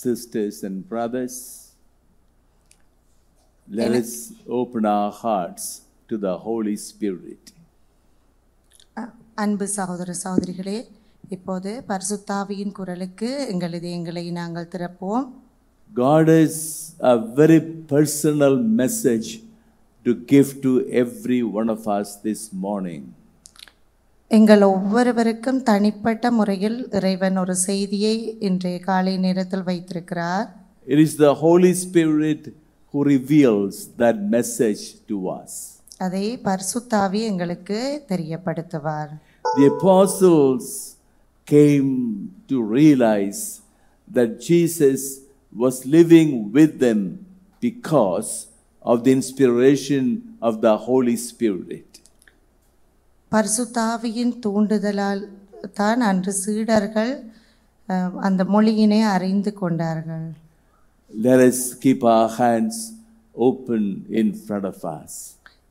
sisters and brothers, let us open our hearts to the Holy Spirit. அன்பு சகோதர சகோதரிகளே, இப்போது பரிசுத்தாவியின் குரலுக்கு எங்களை நாங்கள் திறப்போம். God has a very personal message to give to every one of us this morning. எங்கள் ஒவ்வொருவருக்கும் தனிப்பட்ட முறையில் இறைவன் ஒரு செய்தியை இன்றைய காலை நேரத்தில் வைத்திருக்கிறார். It is the Holy Spirit who reveals that message to us. அதை பரிசுத்தாவி எங்களுக்கு தெரியப்படுத்துவார். The apostles came to realize that Jesus was living with them because of the inspiration of the Holy Spirit. பரிசுத்தாவியின் தூண்டுதலால் தான் அன்று சீடர்கள் அந்த மொழியினை அறிந்து கொண்டார்கள். Let us keep our hands open in front of us.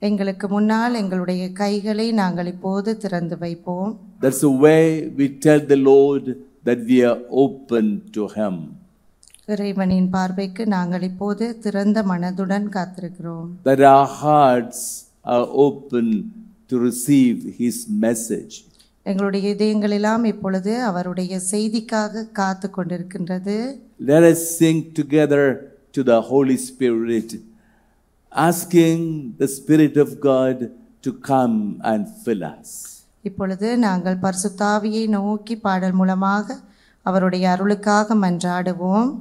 எங்களுக்கு முன்னால் எங்களுடைய கைகளை நாங்கள் இப்போது திறந்து வைப்போம். That's the way we tell the Lord that we are open to Him. இறைவனின் பார்வைக்கு நாங்கள் இப்போது திறந்த மனதுடன் காத்திருக்கிறோம். That our hearts are open to receive His message. எங்களுடைய இதயங்கள் எல்லாம் இப்பொழுது அவருடைய செய்திக்காக காத்து கொண்டிருக்கின்றது. Let us sing together to the Holy Spirit, asking the Spirit of God to come and fill us. இப்பொழுது நாங்கள் பரிசுத்தாவியை நோக்கி பாடல் மூலமாக அவருடைய அருளுக்காக மன்றாடுவோம்.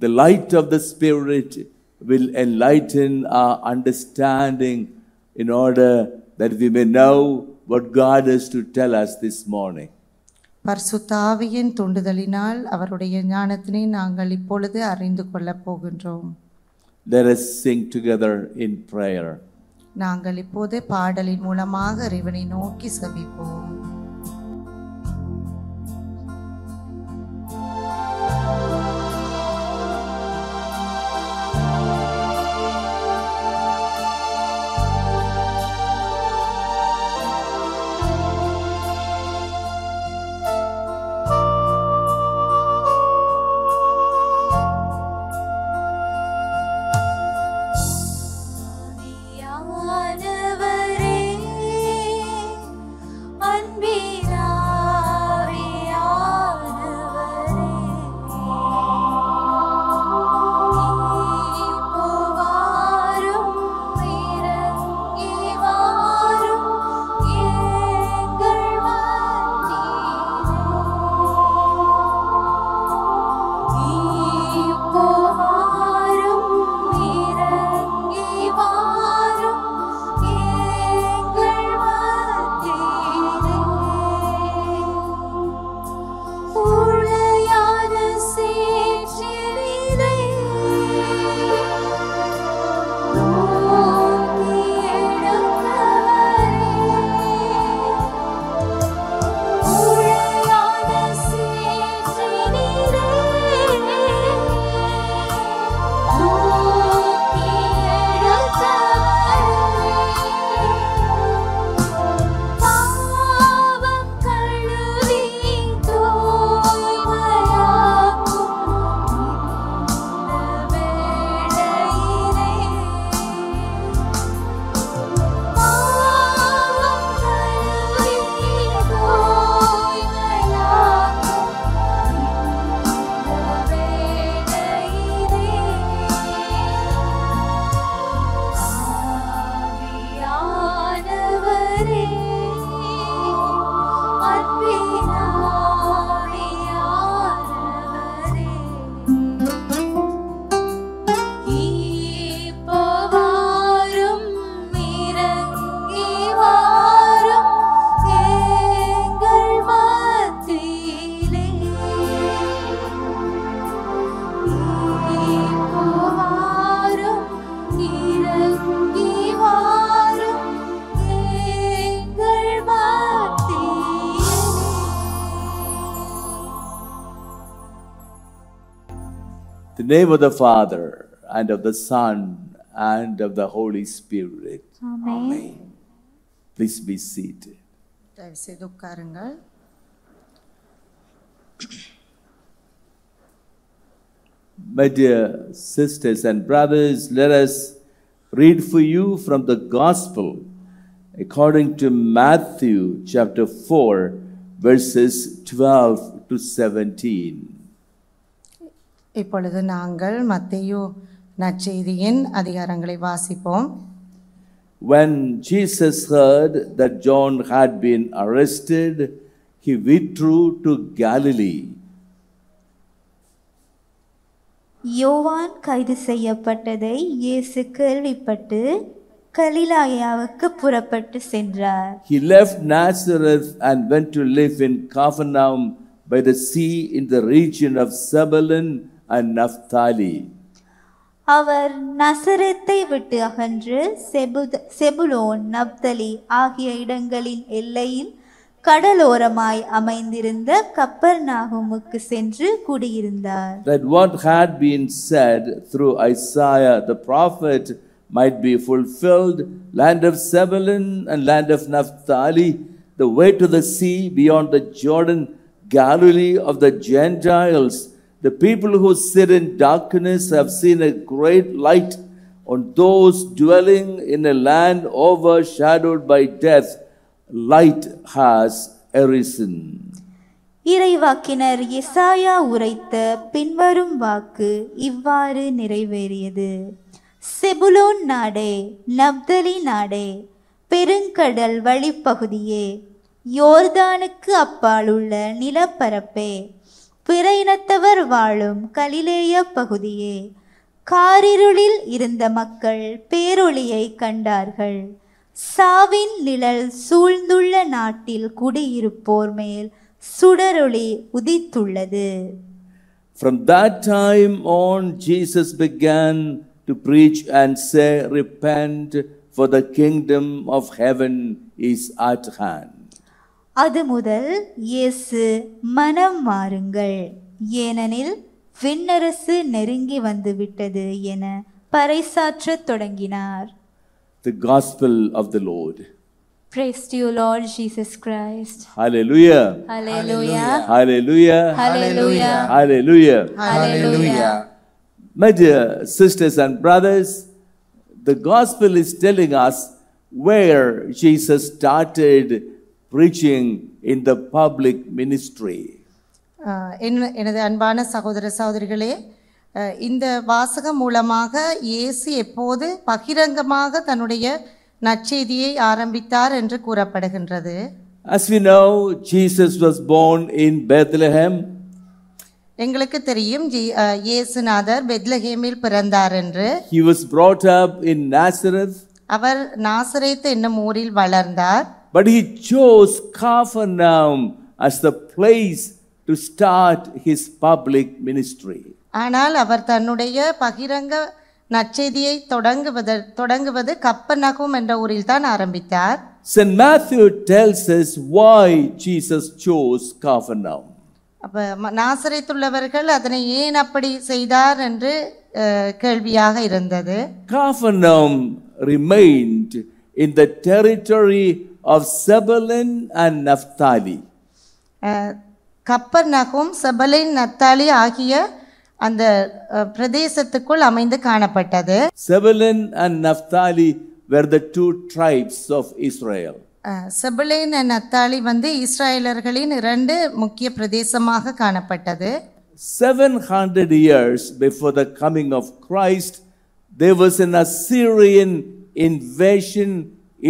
The light of the Spirit will enlighten our understanding in order that we may know what God has to tell us this morning. பரிசுத்தாவியின் தூண்டுதலினால் அவருடைய ஞானத்தினை நாங்கள் இப்பொழுது அறிந்து கொள்ளப் போகின்றோம். Let us sing together in prayer. நாங்கள் இப்போது பாடலின் மூலமாக இறைவனை நோக்கி செபிப்போம். In the name of the Father, and of the Son, and of the Holy Spirit. Amen. Please be seated. தயவு செய்து உட்காருங்கள். My dear sisters and brothers, let us read for you from the Gospel according to Matthew chapter 4, verses 12 to 17. இப்பொழுது நாங்கள் மத்தேயு நற்செய்தியின் அதிகாரங்களை வாசிப்போம். When Jesus heard that John had been arrested, he withdrew to Galilee. யோவான் கைது செய்யப்பட்டதை இயேசு கேள்விப்பட்டு கலிலேயாவுக்கு புறப்பட்டு சென்றார். He left Nazareth and went to live in Capernaum by the sea in the region of Zebulun and Naphtali. அவர் நசரேத்தை விட்டு அகன்று செபுலோன் நப்தலி ஆகிய இடங்களின் எல்லையில் கடலோரமாய் அமைந்திருந்த கப்பர்நாகுமுக்கு சென்று குடியிருந்தார். That what had been said through Isaiah the prophet might be fulfilled, land of Zebulun and land of Naphtali, the way to the sea beyond the Jordan, Galilee of the Gentiles. The people who sit in darkness have seen a great light. On those dwelling in a land overshadowed by death, light has arisen. இறைவாக்கினர் எசாயா உரைத்த பின்வரும் வாக்கு இவ்வாறு நிறைவேறியது. செபுலோன் நாடே, நப்தலி நாடே, பெருங்கடல் வழிப்பகுதியே, யோர்தானுக்கு அப்பாலுள்ள நிலப்பரப்பே, பிற இனத்தவர் வாழும் கலிலேய பகுதியே, காரிருளில் இருந்த மக்கள் பேரொளியை கண்டார்கள். சாவின் நிழல் சூழ்ந்துள்ள நாட்டில் குடியிருப்போர் மேல் சுடரொளி உதித்துள்ளது. From that time on, Jesus began to preach and say, repent, for the kingdom of heaven is at hand. அது முதல் இயேசு மனம் மாறுங்கள், ஏனெனில் விண்ணரசு நெருங்கி வந்து விட்டது என பறைசாற்றத் தொடங்கினார். The gospel of the Lord. Praise to you, Lord Jesus Christ. Hallelujah. Hallelujah. Hallelujah. Hallelujah. Hallelujah. Hallelujah. My dear sisters and brothers, the gospel is telling us where Jesus started preaching in the public ministry. எனது அன்பான சகோதர சகோதரிகளே, இந்த வாசகம் மூலமாக இயேசு எப்போது பகிரங்கமாக தன்னுடைய நற்செய்தியை ஆரம்பித்தார் என்று கூறப்படுகின்றது. As we know, Jesus was born in Bethlehem. எங்களுக்கு தெரியும் இயேசுநாதர் பெத்லகேமில் பிறந்தார் என்று. He was brought up in Nazareth. அவர் நாசரேத் என்னும் ஊரில் வளர்ந்தார். But he chose Capernaum as the place to start his public ministry. ஆனால் அவர் தன்னுடைய பகிரங்க நற்செய்தியை தொடங்குவது கப்பர்நகும் என்ற ஊரில் தான் ஆரம்பித்தார். St. Matthew tells us why Jesus chose Capernaum. அப்ப நாசரேத்துள்ளவர்கள் அதனை ஏன் அப்படி செய்தார் என்று கேள்வியாக இருந்தது. Capernaum remained in the territory of Zebulun and Naphtali. கப்பர்நகும் செபுலோன் நப்தலி ஆகிய அந்த பிரதேசத்துக்குள் அமைந்து காணப்பட்டது. Zebulun and Naphtali were the two tribes of Israel. செபுலோன் நப்தலி இஸ்ரவேலர்களின் இரண்டு முக்கிய பிரதேசமாக காணப்பட்டது. 700 years before the coming of Christ, there was an Assyrian invasion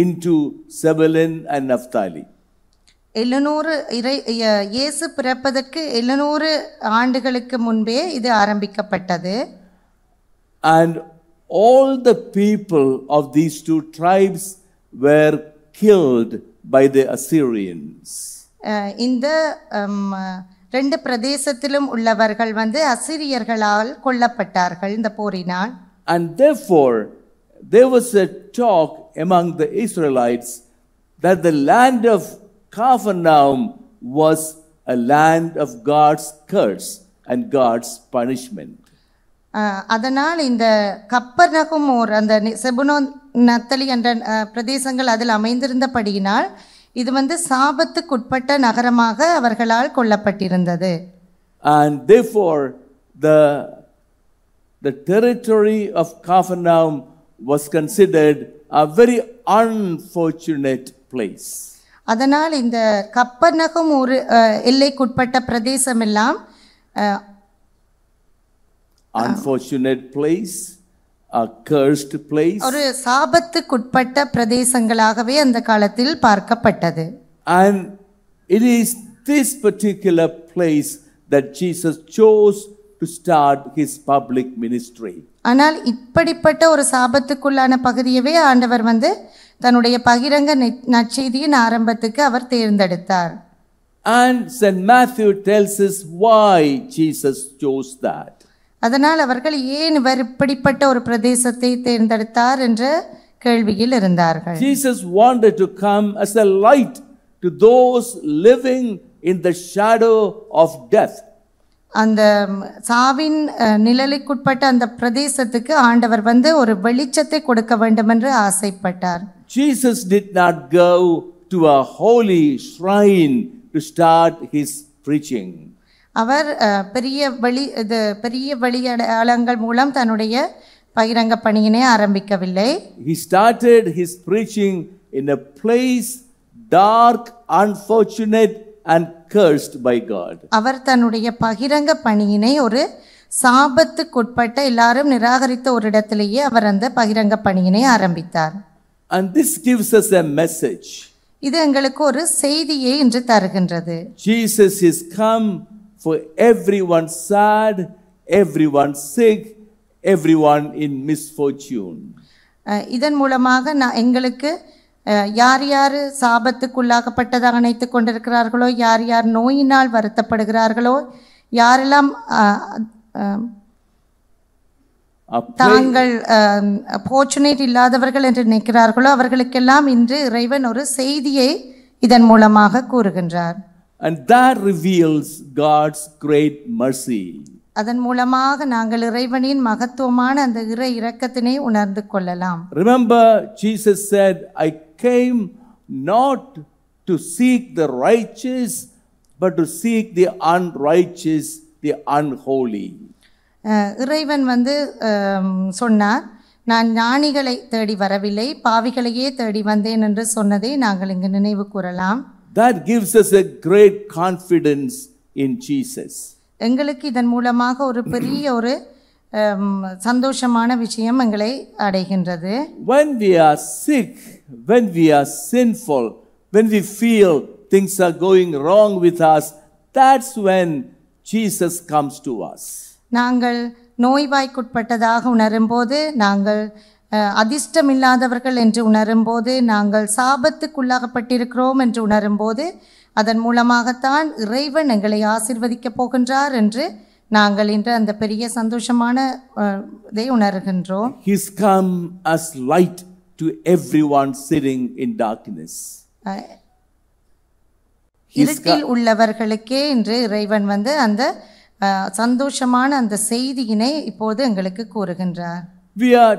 into Zebulun and Naphtali. 700 இயேசு பிறப்பதற்கு 700 ஆண்டுகளுக்கு முன்பே இது ஆரம்பிக்கப்பட்டது. And all the people of these two tribes were killed by the Assyrians. இந்த ரெண்டு பிரதேசத்திலும் உள்ளவர்கள் அசிரியர்களால் கொல்லப்பட்டார்கள் இந்த போரினால். And therefore there was a talk among the Israelites that the land of Capernaum was a land of God's curse and God's punishment. அதனால் இந்த கப்பர்நகும் அந்த செபுலோன் நப்தலி என்ற பிரதேசங்கள் அதில் அமைந்திருந்தபடியினால் இது சாபத்துக்குட்பட்ட நகரமாக அவர்களால் கொல்லப்பட்டிருந்தது. And therefore the the territory of Capernaum was considered a very unfortunate place. அதனால் இந்த கப்பர்நகம் ஒரு எல்லைக்குட்பட்ட பிரதேசம் எல்லாம் unfortunate place, a cursed place. ஒரு சாபத்துக்குட்பட்ட பிரதேசங்களாகவே அந்த காலத்தில் பார்க்கப்பட்டது. And it is this particular place that Jesus chose to start his public ministry. ஆனால் இப்படிப்பட்ட ஒரு சாபத்துக்குள்ளான பகுதியவே ஆண்டவர் தன்னுடைய பகிரங்க நற்செய்தியின் ஆரம்பத்துக்கு அவர் தேர்ந்தெடுத்தார். And St. Matthew tells us why Jesus chose that. அதனால் அவர்கள் ஏன் இவர் இப்படிப்பட்ட ஒரு பிரதேசத்தை தேர்ந்தெடுத்தார் என்ற கேள்வியில் இருந்தார்கள். Jesus wanted to come as a light to those living in the shadow of death. அந்த சாவின் நிழலுக்குட்பட்ட அந்த பிரதேசத்துக்கு ஆண்டவர் ஒரு வெளிச்சத்தை கொடுக்க வேண்டும் என்று ஆசைப்பட்டார். Jesus did not go to a holy shrine to start his preaching. அவர் பெரிய வெளியடயாளங்கள் மூலம் தன்னுடைய பகிரங்க பணியினை ஆரம்பிக்கவில்லை. He started his preaching in a place dark, unfortunate and cursed by God. அவர் தன்னுடைய பகிரங்க பணியினை ஒரு சாபத்துக்குட்பட்ட எல்லாரும் நிராகரித்த ஒரு இடத்திலேயே அவர் அந்த பகிரங்க பணியினை ஆரம்பித்தார். And this gives us a message. இது எங்களுக்கு ஒரு செய்தியை இன்று தருகின்றது. Jesus is come for everyone sad, everyone sick, everyone in misfortune. இதன் மூலமாக எங்களுக்கு யார் யார் சாபத்துக்குள்ளாகப்பட்டதாக நினைத்து கொண்டிருக்கிறார்களோ, யார் யார் நோயினால் வருத்தப்படுகிறார்களோ, யாரெல்லாம் தாங்கள் ஃபார்ச்சுனேட் இல்லாதவர்கள் என்று நினைக்கிறார்களோ அவர்களுக்கெல்லாம் இன்று இறைவன் ஒரு செய்தியை இதன் மூலமாக கூறுகின்றார். And that reveals God's great mercy. அதன் மூலமாக நாங்கள் இறைவனின் மகத்துவமான அந்த இறை இரக்கத்தினை உணர்ந்து கொள்ளலாம். Remember, Jesus said, I came not to seek the righteous, but to seek the unrighteous, the unholy. இறைவன் சொன்னார், நான் ஞானிகளை தேடி வரவில்லை, பாவிகளையே தேடி வந்தேன் என்று சொன்னதை நாங்கள் இங்கு நினைவு கூறலாம். That gives us a great confidence in Jesus. எங்களுக்கு இதன் மூலமாக ஒரு பெரிய ஒரு சந்தோஷமான விஷயம் எங்களை அடைகின்றது. When we are sick, when we are sinful, when we feel things are going wrong with us, that's when Jesus comes to us. நாங்கள் நோய்வாய்க்குட்பட்டதாக உணரும்போது, நாங்கள் அதிர்ஷ்டமில்லாதவர்கள் என்று உணரும்போது, நாங்கள் சாபத்துக்குள்ளாகப்பட்டிருக்கிறோம் என்று உணரும்போது, அதன் மூலமாகத்தான் இறைவன் எங்களை ஆசீர்வதிக்கப் போகின்றார் என்று நாங்கள் இன்று அந்த பெரிய சந்தோஷமான இதை உணர்கின்றோம். He's come as light to everyone sitting in darkness. இருட்டில் உள்ளவர்களுக்கே இன்று இறைவன் அந்த சந்தோஷமான அந்த செய்தியினை இப்போது எங்களுக்கு கூறுகின்றார். We are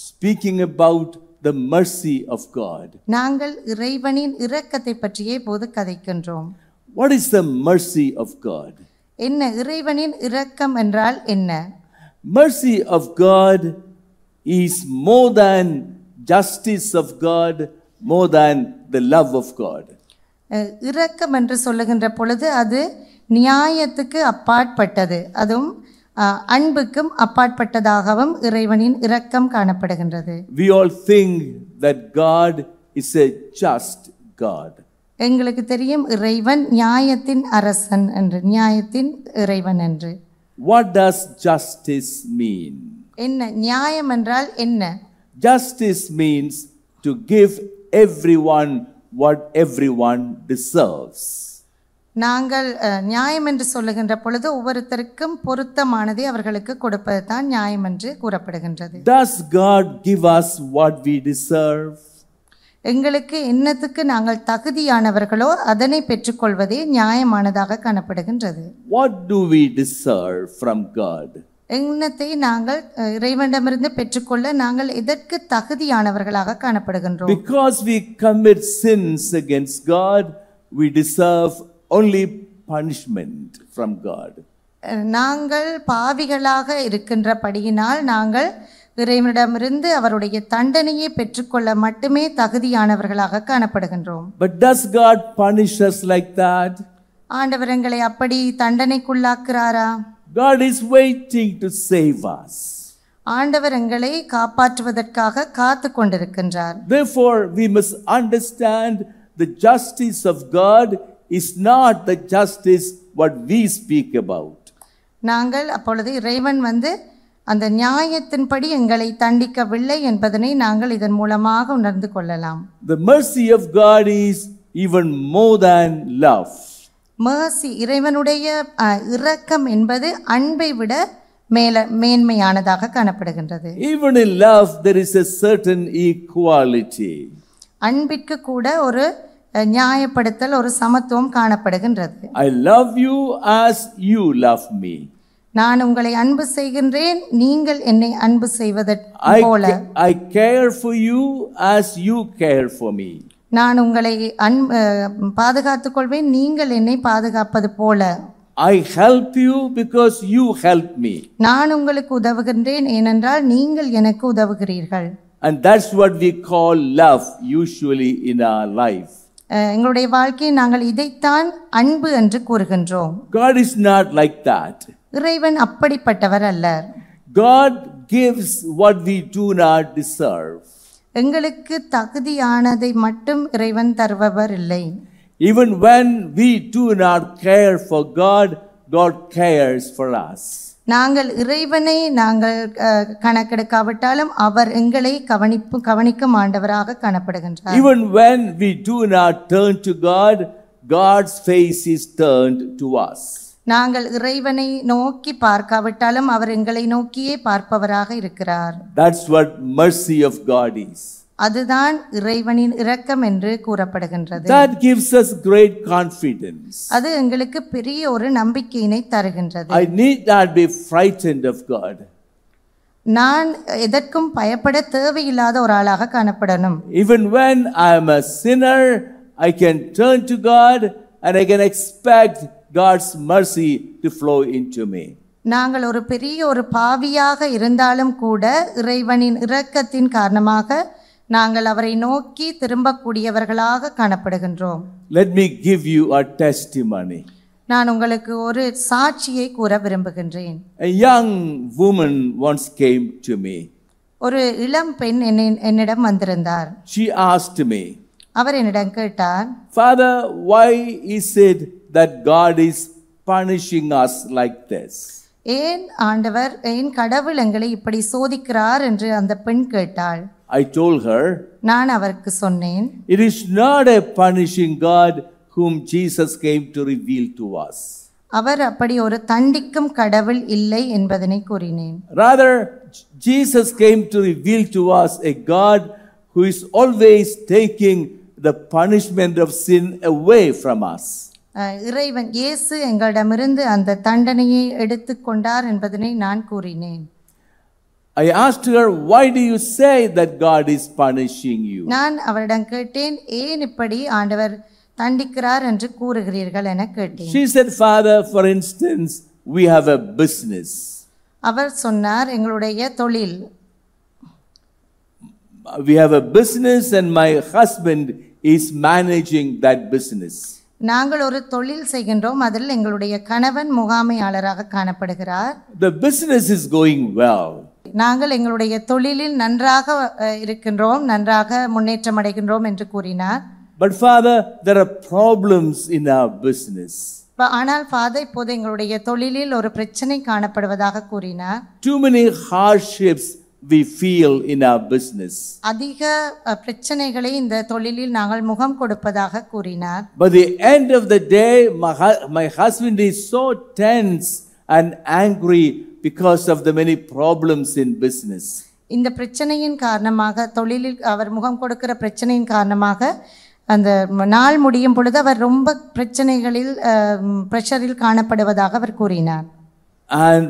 speaking about the mercy of God. நாங்கள் இறைவனின் இரக்கத்தை பற்றியே இப்போது கதைக்கின்றோம். What is the mercy of God? என்ன இறைவனின் இரக்கம் என்றால் என்ன? Mercy of God is more than justice of God, more than the love of God. இரக்கம் என்று சொல்லுகின்ற பொழுது அது நியாயத்துக்கு அப்பாற்பட்டது, அதுவும் அன்புக்கும் அப்பாற்பட்டதாகவும் இறைவனின் இரக்கம் காணப்படுகின்றது. We all think that God is a just God. எங்களுக்கு தெரியும் இறைவன் நியாயத்தின் அரசன் என்று, நியாயத்தின் இறைவன் என்று. What does justice mean? என்ன நியாயம் என்றால் என்ன? Justice means to give everyone what everyone deserves. நாங்கள் நியாயம் என்று சொல்லுகின்ற பொழுது ஒவ்வொருத்தருக்கும் பொருத்தமானதை அவர்களுக்கு கொடுப்பது தான் நியாயம் என்று கூறப்படுகின்றது. Does God give us what we deserve? எங்களுக்கு என்னத்துக்கு நாங்கள் தகுதியானவர்களோ அதனை பெற்றுக்கொள்வதே நியாயமானதாக காணப்படுகின்றது. What do we deserve from God? என்னத்தை நாங்கள் இறைவனிடமிருந்து பெற்றுக்கொள்ள நாங்கள் எதற்கு தகுதியானவர்களாக காணப்படுகின்றோம்? Because we commit sins against God, we deserve only punishment from God. நாங்கள் பாவிகளாக இருக்கின்றபடியினால் நாங்கள் இறைவனிடமிருந்து அவருடைய தண்டனையை பெற்றுக்கொள்ள மட்டுமே தகுதியானவர்களாக காணப்படுகின்றோம். But does God punish us like that? ஆண்டவர் எங்களை அப்படி தண்டனைக்குள்ளாக்குறாரா? God is waiting to save us. ஆண்டவர் எங்களை காப்பாற்றுவதற்காக காத்து கொண்டிருக்கின்றார். Therefore, we must understand the justice of God is not the justice what we speak about. நாங்கள் அப்பொழுது இறைவன் அந்த நியாயத்தின்படி எங்களை தண்டிக்கவில்லை என்பதனை நாங்கள் இதன் மூலமாக உணர்ந்து கொள்ளலாம். The mercy of God is even more than love. mercy இறைவனுடைய இரக்கம் என்பது அன்பை விட மேன்மையானதாக காணப்படுகின்றது. Even in love there is a certain equality. அன்பிற்கு கூட ஒரு நியாயப்படுத்தல், ஒரு சமத்துவம் காணப்படுகின்றது. I love you as you love me. நான் உங்களை அன்பு செய்கின்றேன், நீங்கள் என்னை அன்பு செய்வது போல. I care for you as you care for me. நான் உங்களை பாதுகாத்துக் கொள்வேன், நீங்கள் என்னை பாதுகாப்பது போல. I help you because you help me. நான் உங்களுக்கு உதவுகின்றேன் ஏனென்றால் நீங்கள் எனக்கு உதவுகிறீர்கள். And that's what we call love usually in our life. எங்களுடைய வாழ்க்கையை நாங்கள் இதைத்தான் அன்பு என்று கூறுகின்றோம். God is not like that. இறைவன் அப்படிப்பட்டவர் அல்ல. God gives what we do not deserve. எங்களுக்கு தகுதியானதை மட்டும் இறைவன் தருபவர் இல்லை. Even when we do not care for God, God cares for us. நாங்கள் இறைவனை கணக்கெடுக்காவிட்டாலும் அவர் எங்களை கவனிக்கும் ஆண்டவராக காணப்படுகின்றார். Even when we do not turn to God, God's face is turned to us. நாங்கள் இறைவனை நோக்கி பார்க்காவிட்டாலும் அவர் எங்களை நோக்கியே பார்ப்பவராக இருக்கிறார். That's what mercy of God is. அதுதான் இறைவனின் இரக்கம் என்று கூறப்படுகின்றது. That gives us great confidence. அது எங்களுக்கு பெரிய ஒரு நம்பிக்கையினை தருகின்றது. I need not be frightened of God. நான் எதற்கும் பயப்பட தேவையில்லாத ஒரு ஆளாக காணப்படணும். Even when I am a sinner, I can turn to God and I can expect God's mercy to flow into me. நாங்கள் ஒரு பெரிய ஒரு பாவியாக இருந்தாலும் கூட இறைவனின் இரக்கத்தின் காரணமாக நாங்கள் அவரை நோக்கி திரும்பக்கூடியவர்களாக காணப்படுகின்றோம். Let me give you a testimony. நான் உங்களுக்கு ஒரு சாட்சியை கூற விரும்புகின்றேன். A young woman once came to me. ஒரு இளம் பெண் என்னிடம் வந்திருந்தார். She asked me, அவர் என்னிடம் கேட்டார், Father, why is it that God is punishing us like this? ஏன் ஆண்டவர், ஏன் கடவுள் எங்களை இப்படி சோதிக்கிறார் என்று அந்த பெண் கேட்டாள். I told her, நான் அவருக்கு சொன்னேன், it is not a punishing God whom Jesus came to reveal to us. அவர் அப்படி ஒரு தண்டிக்கும் கடவுள் இல்லை என்பதனை கூறினேன். Rather, Jesus came to reveal to us a God who is always taking the punishment of sin away from us. இறைவன் இயேசு எங்களிடமிருந்து அந்த தண்டனையை எடுத்துக்கொண்டார் என்பதனை நான் கூறினேன். I asked her, why do you say that God is punishing you? நான் அவரிடம் கேட்டேன், ஏன் இப்படி ஆண்டவர் தண்டிக்கிறார் என்று கூறுகிறீர்கள் என கேட்டேன். She said, Father, for instance, we have a business. அவர் சொன்னார், எங்களுடைய தொழில். We have a business and my husband is managing that business. நாங்கள் ஒரு தொழில் செய்கின்றோம், அதில் எங்களுடைய கணவன் முகாமையாளராக காணப்படுகிறார். The business is going well. நாங்கள் எங்களுடைய தொழிலில் நன்றாக இருக்கின்றோம், நன்றாக முன்னேற்றம் அடைகின்றோம் என்று கூறினார். But Father, there are problems in our business. ஆனால் ஃபாதர், இப்போது எங்களுடைய தொழிலில் ஒரு பிரச்சனை காணப்படுவதாக கூறினார். Too many hardships we feel in our business. அதிக பிரச்சனைகளை இந்த தொழிலில் நாங்கள் முகம் கொடுப்பதாக கூறினார். By the end of the day, my husband is so tense and angry because of the many problems in business. இந்த பிரச்சனையின் காரணமாக, தொழிலில் அவர் முகம் கொடுக்கிற பிரச்சனையின் காரணமாக அந்த நாள் முடியும் பொழுது அவர் ரொம்ப பிரச்சனைகளில் பிரஷரில் காணப்படுவதாக அவர் கூறினார். And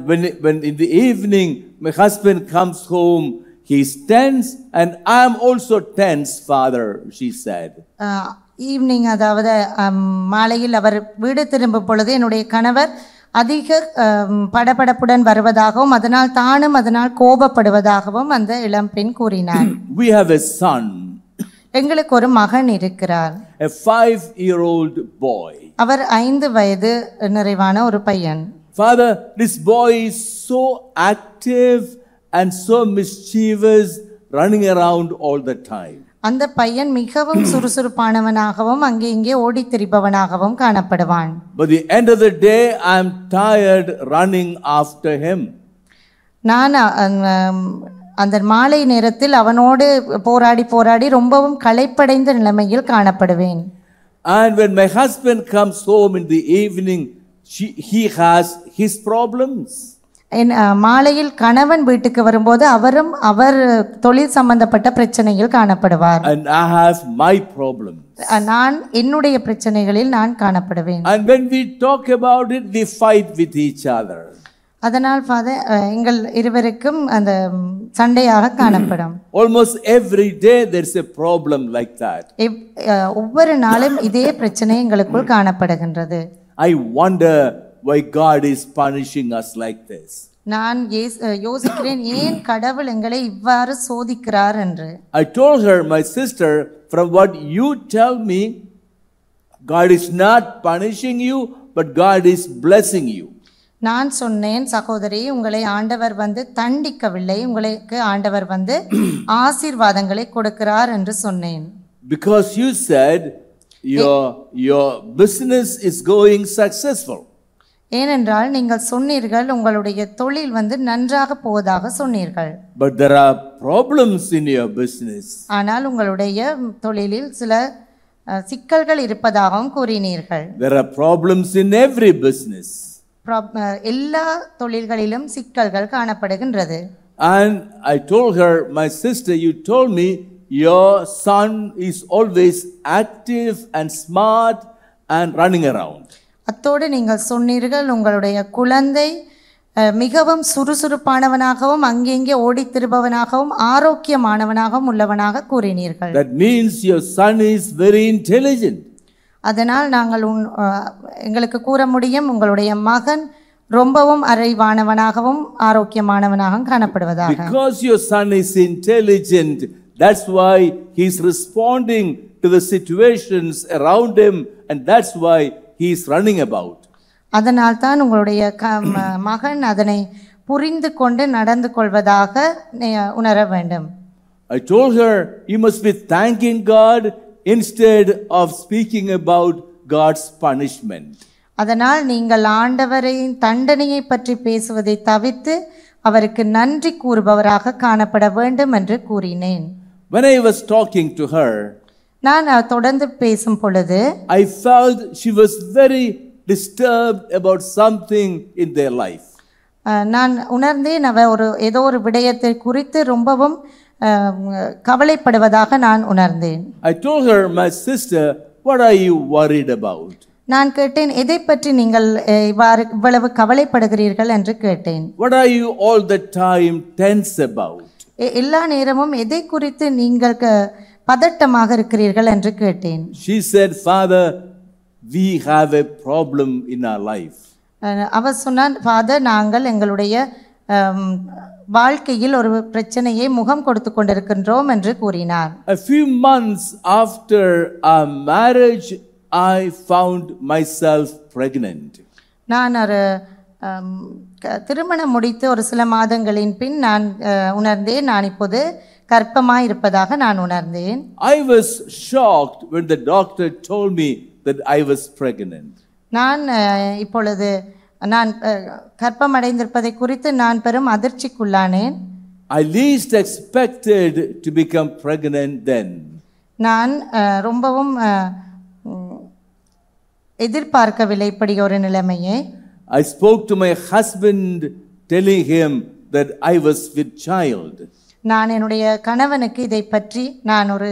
when in the evening my husband comes home, he is tense and I am also tense, Father, she said. Evening, அதாவது மாலையில் அவர் வீடு திரும்பும் பொழுது என்னுடைய கணவர் அதிக படபடப்புடன் வருவதாகவும் அதனால் தானும் அதனால் கோபப்படுவதாகவும் அந்த இளம்பெண் கூறினார். We have a son, எங்களுக்கு ஒரு மகன் இருக்கிறார். a 5-year-old boy. அவர் 5 வயது நிறைவான ஒரு பையன். Father, this boy is so active and so mischievous, running around all the time. அந்த பையன் மிகவும் சுறுசுறுப்பானவனாகவும் அங்கே இங்கே ஓடித் திரிபவனாகவும் காணப்படுவான். By the end of the day, I am tired running after him. நான் அந்த மாலை நேரத்தில் அவனோடு போராடி போராடி ரொம்பவும் களைப்படைந்த நிலைமையில் காணப்படுவேன். And when my husband comes home in the evening, he has his problems. மாலையில் கணவன் வீட்டுக்கு வரும்போது அவர் தொழில் சம்பந்தப்பட்ட பிரச்சனையில் காணப்படுவார். And I have my problems. நான் என்னுடைய பிரச்சனைகளில் நான் காணப்படுவேன். And when we talk about it, we fight with each other. அதனால் எங்கள் இருவருக்கும் அந்த சண்டையாக காணப்படும். Almost every day there is a problem like that. ஒவ்வொரு நாளும் இதே பிரச்சனை எங்களுக்குள் காணப்படுகின்றது. I wonder why God is punishing us like this. நான் யோசிக்கிறேன் ஏன் கடவுள் எங்களை இவ்வாறு சோதிக்கிறார் என்று. I told her, my sister, from what you tell me, God is not punishing you, but God is blessing you. நான் சொன்னேன், சகோதரி, உங்களை ஆண்டவர் தண்டிக்கவில்லை, உங்களுக்கு ஆண்டவர் ஆசீர்வாதங்களை கொடுக்கிறார் என்று சொன்னேன். Because you said your business is going successful. ஏனென்றால் நீங்கள் சொன்னீர்கள் உங்களுடைய தொழில் நன்றாக போவதாக சொன்னீர்கள். But there are problems in your business. ஆனால் உங்களுடைய தொழிலில் சில சிக்கல்கள் இருப்பதாகவும் கூறினீர்கள். There are problems in every business. எல்லா தொழில்களிலும் சிக்கல்கள் காணப்படுகின்றது. And I told her, my sister, you told me your son is always active and smart and running around. அத்தோடு நீங்கள் சொன்னீர்கள் உங்களுடைய குழந்தை மிகவும் சுறுசுறுப்பானவனாகவும் அங்கெங்கே ஓடித் திரிபவனாகவும் ஆரோக்கியமானவனாகவும் உள்ளவனாக கூறினீர்கள். That means your son is very intelligent. அதனால் நாங்கள் எங்களுக்கு கூற முடியும் உங்களுடைய மகன் ரொம்பவும் அறிவானவனாகவும் ஆரோக்கியமானவனாகவும் காணப்படுவதாக. Because your son is intelligent, that's why he is responding to the situations around him, and that's why he is running about. அதனால் தான் உங்களுடைய மகன் அதனை புரிந்து கொண்டு நடந்து கொள்வதாக உணர வேண்டும். I told her, you must be thanking God instead of speaking about God's punishment. அதனால் நீங்கள் ஆண்டவரின் தண்டனையை பற்றி பேசுவதை தவிர்த்து அவருக்கு நன்றி கூறுபவராக காணப்பட வேண்டும் என்று கூறினேன். When I was talking to her, நான் தொடர்ந்து பேசும் பொழுது I felt she was very disturbed about something in their life. நான் உணர்ந்தேன் அவ ஏதோ ஒரு விடயத்தை குறித்து ரொம்பவும் கவலைப்படுவதாக நான் உணர்ந்தேன். I told her, my sister, what are you worried about? நான் கேட்டேன், எதை பற்றி நீங்கள் இவ்வளவு கவலைப்படுகிறீர்கள் என்று கேட்டேன். What are you all the time tense about? எல்லா நேரமும் எதை குறித்து நீங்கள் பதட்டமாக இருக்கிறீர்கள் என்று கேட்டேன். She said, Father, we have a problem in our life. அவர் சொன்னார், ஃபாதர், நாங்கள் எங்களுடைய வாழ்க்கையில் ஒரு பிரச்சனையை முகம் கொடுத்து கொண்டிருக்கின்றோம் என்று கூறினார். A few months after our marriage, I found myself pregnant. நான் ஒரு திருமணம் முடித்து ஒரு சில மாதங்களின் பின் நான் உணர்ந்தேன், நான் இப்போது கர்ப்பமாய் இருப்பதாக நான் உணர்ந்தேன். I was shocked when the doctor told me that I was pregnant. நான் இப்பொழுது நான் கர்ப்பம் அடைந்திருப்பதை குறித்து நான் பெரும் அதிர்ச்சிக்குள்ளானேன். I least expected to become pregnant then. நான் ரொம்பவும் எதிர்பார்க்கவில்லை இப்படி ஒரு நிலைமையை. I spoke to my husband telling him that I was with child. நான் என்னுடைய கணவனுக்கு இதை பற்றி நான் ஒரு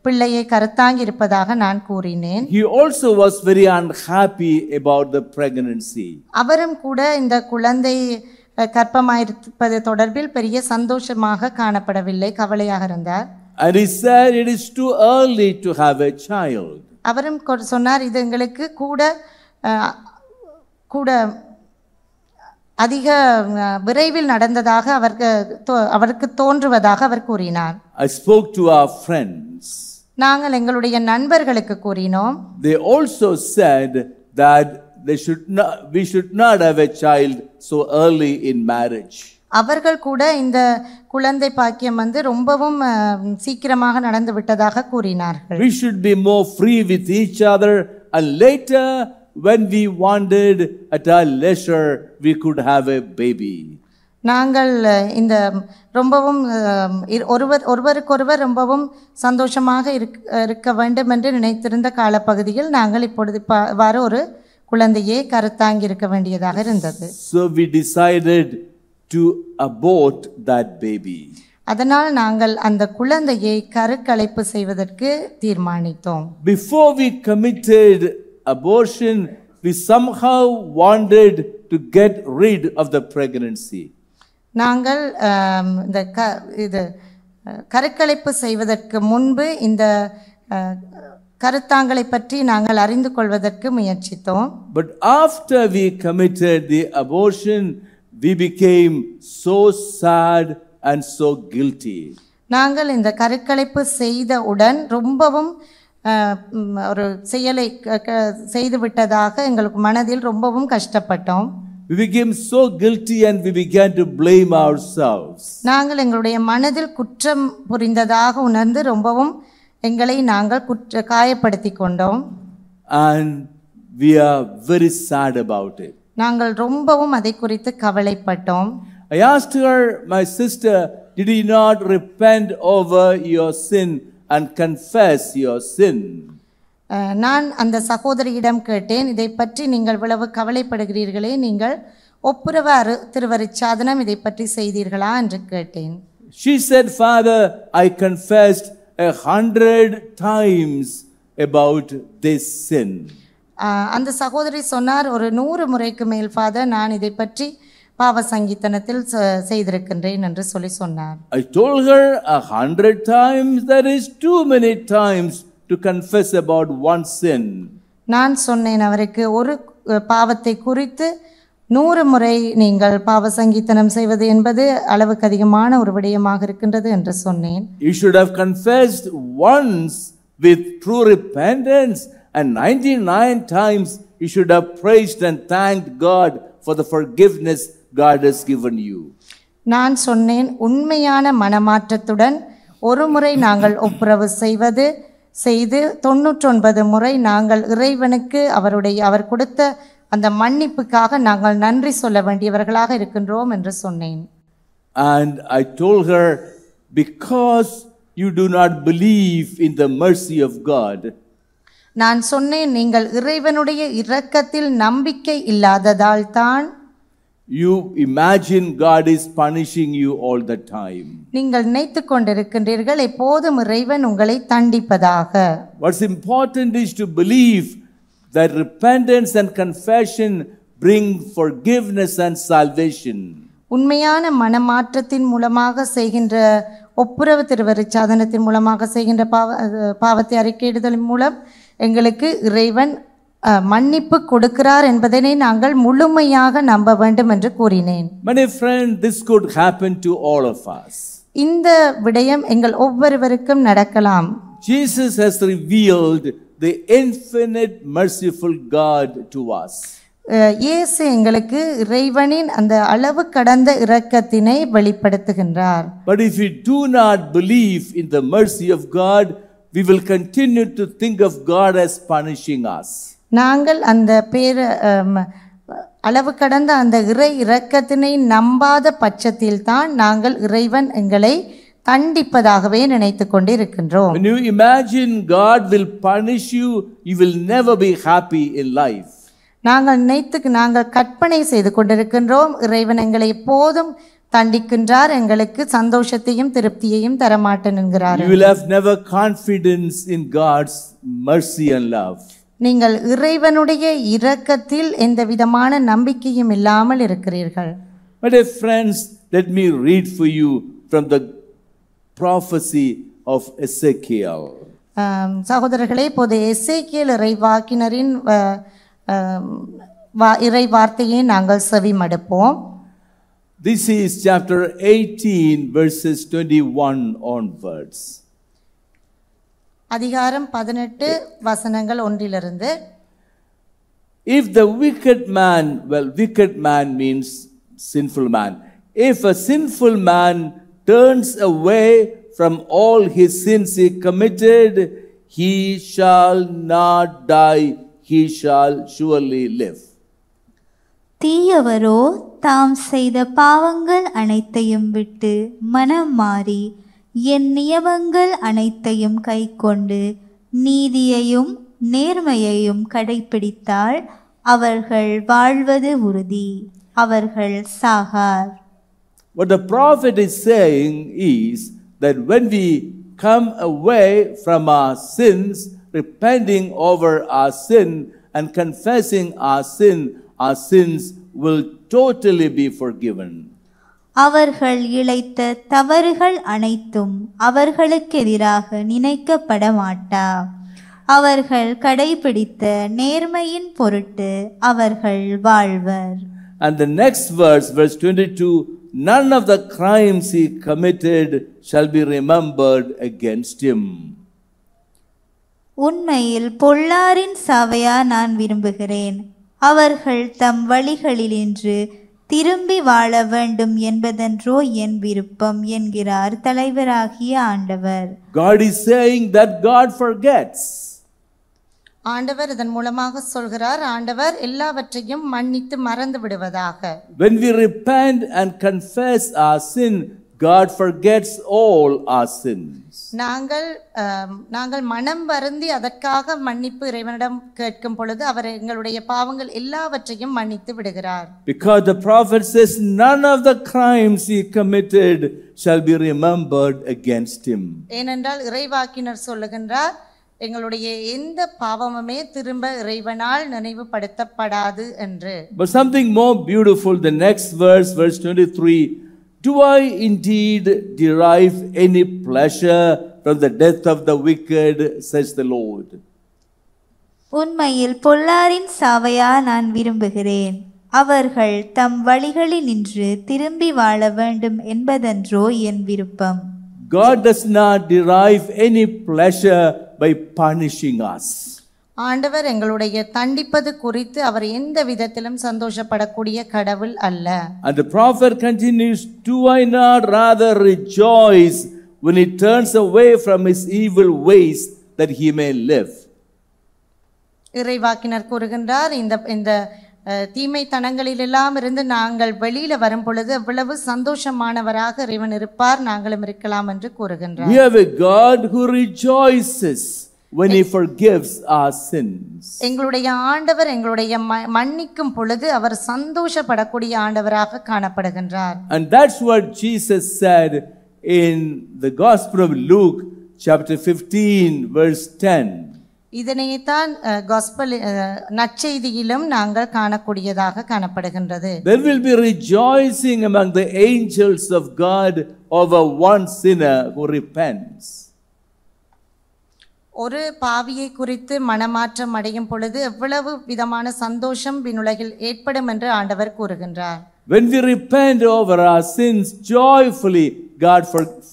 பிள்ளையை கருத்தாங்கி இருப்பதாக நான் கூறினேன். He also was very unhappy about the pregnancy. அவரும் கூட இந்த குழந்தை கர்ப்பமாயிருப்பது தொடர்பில் பெரிய சந்தோஷமாக காணப்படவில்லை, கவலையாக இருந்தார். And he said it is too early to have a child. அவரும் சொன்னார், இது எங்களுக்கு கூட அதிக விரைவில் நடந்ததாக அவருக்கு தோன்றுவதாக அவர் கூறினார். I spoke to our friends. நாங்கள் எங்களுடைய நண்பர்களுக்கு கூறினோம். They also said that we should not have a child so early in marriage. அவர்கள் கூட இந்த குழந்தை பாக்கியம் ரொம்பவும் சீக்கிரமாக நடந்து விட்டதாக கூறினார்கள். We should be more free with each other, and later when we wanted at our leisure we could have a baby. நாங்கள் இந்த ரொம்பவும் ஒருவருக்கொருவர் ரொம்பவும் சந்தோஷமாக இருக்க வேண்டும் என்று நினைத்திருந்த காலப்பகுதியில் நாங்கள் இப்பொழுது இவ்வாறு ஒரு குழந்தையை கருத்தாங்கி இருக்க வேண்டியதாக இருந்தது. So we decided to abort that baby. அதனால் நாங்கள் அந்த குழந்தையை கருக்கலைப்பு செய்வதற்கு தீர்மானித்தோம். Before we committed abortion, we somehow wanted to get rid of the pregnancy. நாங்கள் இந்த கருக்கலைப்பு செய்வதற்கு முன்பு இந்த கருத்தாங்களை பற்றி நாங்கள் அறிந்து கொள்வதற்கு முயற்சித்தோம். But after we committed the abortion, we became so sad and so guilty. நாங்கள் இந்த கருக்கலைப்பு செய்தவுடன் ரொம்பவும் ஒரு செயலை செய்து விட்டதாக எங்களுக்கு மனதில் ரொம்பவும் கஷ்டப்பட்டோம். We became so guilty and we began to blame ourselves. நாங்கள் எங்களுடைய மனதில் குற்றம் புரிந்ததாக உணர்ந்து ரொம்பவும் எங்களை நாங்கள் காயப்படுத்தி கொண்டோம். And we are very sad about it. நாங்கள் ரொம்பவும் அதை குறித்து கவலைப்பட்டோம். I asked her, my sister, did you not repent over your sin and confess your sin? நான் அந்த சகோதரியிடம் கேட்டேன், இதை பற்றி நீங்கள் இவ்வளவு கவலைப்படுகிறீர்களே, நீங்கள் ஒப்புரவ திருவருட்சாதனம் இதை பற்றி செய்தீர்களா என்று கேட்டேன். She said, Father, I confessed 100 times about this sin. அந்த சகோதரி சொன்னார், ஒரு 100 முறைக்கு மேல் ஃபாதர் நான் இதை பற்றி பாவ சங்கீதனத்தில் செய்திருக்கின்றேன் என்று சொன்னார். I told her 100 times, that is too many times to confess about one sin. நான் சொன்னேன் அவருக்கு, ஒரு பாவத்தை குறித்து 100 முறை நீங்கள் பாவ சங்கீதனம் செய்வது என்பது அளவுக்கு அதிகமான ஒரு விடயமாக இருக்கின்றது என்று சொன்னேன். You should have confessed once with true repentance, and 99 times you should have praised and thanked God for the forgiveness God has given you. நான் சொன்னேன், உண்மையான மனமாற்றத்துடன் ஒரு முறை நாங்கள் ஒப்புரவு செய்து 99 முறை நாங்கள் இறைவனுக்கு அவர் கொடுத்த அந்த மன்னிப்புக்காக நாங்கள் நன்றி சொல்ல வேண்டியவர்களாக இருக்கின்றோம் என்று சொன்னேன். And I told her, because you do not believe in the mercy of God, நான் சொன்னேன், நீங்கள் இறைவனுடைய இரக்கத்தில் நம்பிக்கை இல்லாததால் தான் you imagine God is punishing you all the time. நீங்கள் நினைத்துக் கொண்டிருக்கின்றீர்கள் எப்போதும் இறைவன் உங்களை தண்டிப்பதாக. What's important is to believe that repentance and confession bring forgiveness and salvation. உண்மையான மனமாற்றத்தின் மூலமாக செய்கின்ற ஒப்புரவு திருவருட்சாதனத்தின் மூலமாக செய்கின்ற பாவத்தை அறிக்கையிடுதலின் மூலம் எங்களுக்கு இறைவன் மன்னிப்பு கொடுக்கிறார் என்பதனை நாங்கள் முழுமையாக நம்ப வேண்டும் என்று கூறினேன். My friend, this could happen to all of us. இந்த விடயம் எங்கள் ஒவ்வொருவருக்கும் நடக்கலாம். Jesus has revealed the infinite merciful God to us. இயேசு எங்களுக்கு இறைவனின் அந்த அளவு கடந்த இரக்கத்தினை வெளிப்படுத்துகின்றார். But if we do not believe in the mercy of God, we will continue to think of God as punishing us. நாங்கள் அந்த அளவு கடந்த அந்த இறை இரக்கத்தினை நம்பாத பட்சத்தில் தான் நாங்கள் இறைவன் எங்களை தண்டிப்பதாகவே நினைத்து கொண்டு இருக்கின்றோம். When you imagine God will punish you, you will never be happy in life. நாங்கள் கற்பனை செய்து கொண்டிருக்கின்றோம், இறைவன் எங்களை எப்போதும் தண்டிக்கின்றார், எங்களுக்கு சந்தோஷத்தையும் திருப்தியையும் தரமாட்டேன் என்கிறார். You will have never confidence in God's mercy and love. நீங்கள் இறைவனுடைய இரக்கத்தில் எந்த விதமான நம்பிக்கையும் இல்லாமல் இருக்கிறீர்கள். My dear friends, let me read for you from the prophecy of Ezekiel. சகோதரர்களே, இப்போது எசேக்கியேல் இறைவாக்கினரின் இறை வார்த்தையை நாங்கள் செவிமடுப்போம். This is chapter 18, verses 21 onwards. அதிகாரம் 18 வசனங்கள் 1 If the wicked man, well, wicked man means sinful man. If a sinful man turns away from all his sins he committed, he shall not die, he shall surely live. தீயவரோ தாம் செய்த பாவங்கள் அனைத்தையும் விட்டு மனம் மாறி என் நியமங்கள் அனைத்தையும் கைக்கொண்டு நீதியையும் நேர்மையையும் கடைப்பிடித்தால் அவர்கள் வாழ்வது உறுதி, அவர்கள் சாகார். What the prophet is saying is that when we come away from our sins, repenting over our sin and confessing our sins will totally be forgiven. அவர்கள் இழைத்த தவறுகள் அனைத்தும் அவர்களுக்கு எதிராக நினைக்கப்பட மாட்டா. அவர்கள் கடைபிடித்த நேர்மையின் பொருட்டு அவர்கள் வாழ்வர். And the next verse, verse 22, none of the crimes he committed shall be remembered against him. உண்மையில் பொல்லாரின் சாவையா நான் விரும்புகிறேன். அவர்கள் தம் வழிகளினின்று திரும்பி வாழ வேண்டும் என்பதென்றோ என் விருப்பம் என்கிறார் தலைவராகிய ஆண்டவர். God is saying that God forgets. ஆண்டவர் இதன் மூலமாக சொல்கிறார், ஆண்டவர் எல்லாவற்றையும் மன்னித்து மறந்து விடுவதாக. When we repent and confess our sin, God forgets all our sins. நாங்கள் மனம் வருந்தி அதற்காக மன்னிப்பு இறைவனிடம் கேட்கும் பொழுது அவர் எங்களுடைய பாவங்கள் எல்லாவற்றையும் மன்னித்து விடுகிறார். Because the prophet says none of the crimes he committed shall be remembered against him. ஏனென்றால் இறைவாக்கினர் சொல்லுகின்றார், எங்களுடைய எந்த பாவமுமே திரும்ப இறைவனால் நினைவுபடுத்தப்படாது என்று. But something more beautiful, the next verse, verse 23, do I indeed derive any pleasure from the death of the wicked, says the Lord. உண்மையில் பொல்லாரின் சாவையா நான் விரும்புகிறேன். அவர்கள் தம் வழிகளினின்று திரும்பி வாழ வேண்டும் என்பதென்றோ என் விருப்பம். God does not derive any pleasure by punishing us. ஆண்டவர் எங்களுடைய தண்டிப்பது குறித்து அவர் எந்த விதத்திலும் சந்தோஷப்படக்கூடிய கடவுள் அல்ல. And the prophet continues, do I not rather rejoice when he turns away from his evil ways that he may live? இறைவாக்கினர் கூறுகின்றார், இந்த தீமை தனங்களிலெல்லாம் இருந்து நாங்கள் வெளியில வரும் பொழுது எவ்வளவு சந்தோஷமானவராக இறைவன் இருப்பார், நாங்களும் இருக்கலாம் என்று கூறுகின்றார். We have a God who rejoices when he forgives our sins. எங்களுடைய ஆண்டவர் எங்களுடைய மன்னிக்கும் பொழுது அவர் சந்தோஷப்படக்கூடிய ஆண்டவராக காணப்படுகின்றார். And that's what Jesus said in the Gospel of Luke chapter 15 verse 10. இதனைத்தான் gospel நற்செய்தியிலும் நாங்கள் காணக்கூடியதாக காணப்படுகின்றது. There will be rejoicing among the angels of God over one sinner who repents. ஒரு பாவியை குறித்து மனமாற்றம் அடையும் பொழுது எவ்வளவு விதமான சந்தோஷம் விண்ணுலகில் ஏற்படும் என்று ஆண்டவர் கூறுகின்றார். When we repent over our sins joyfully, God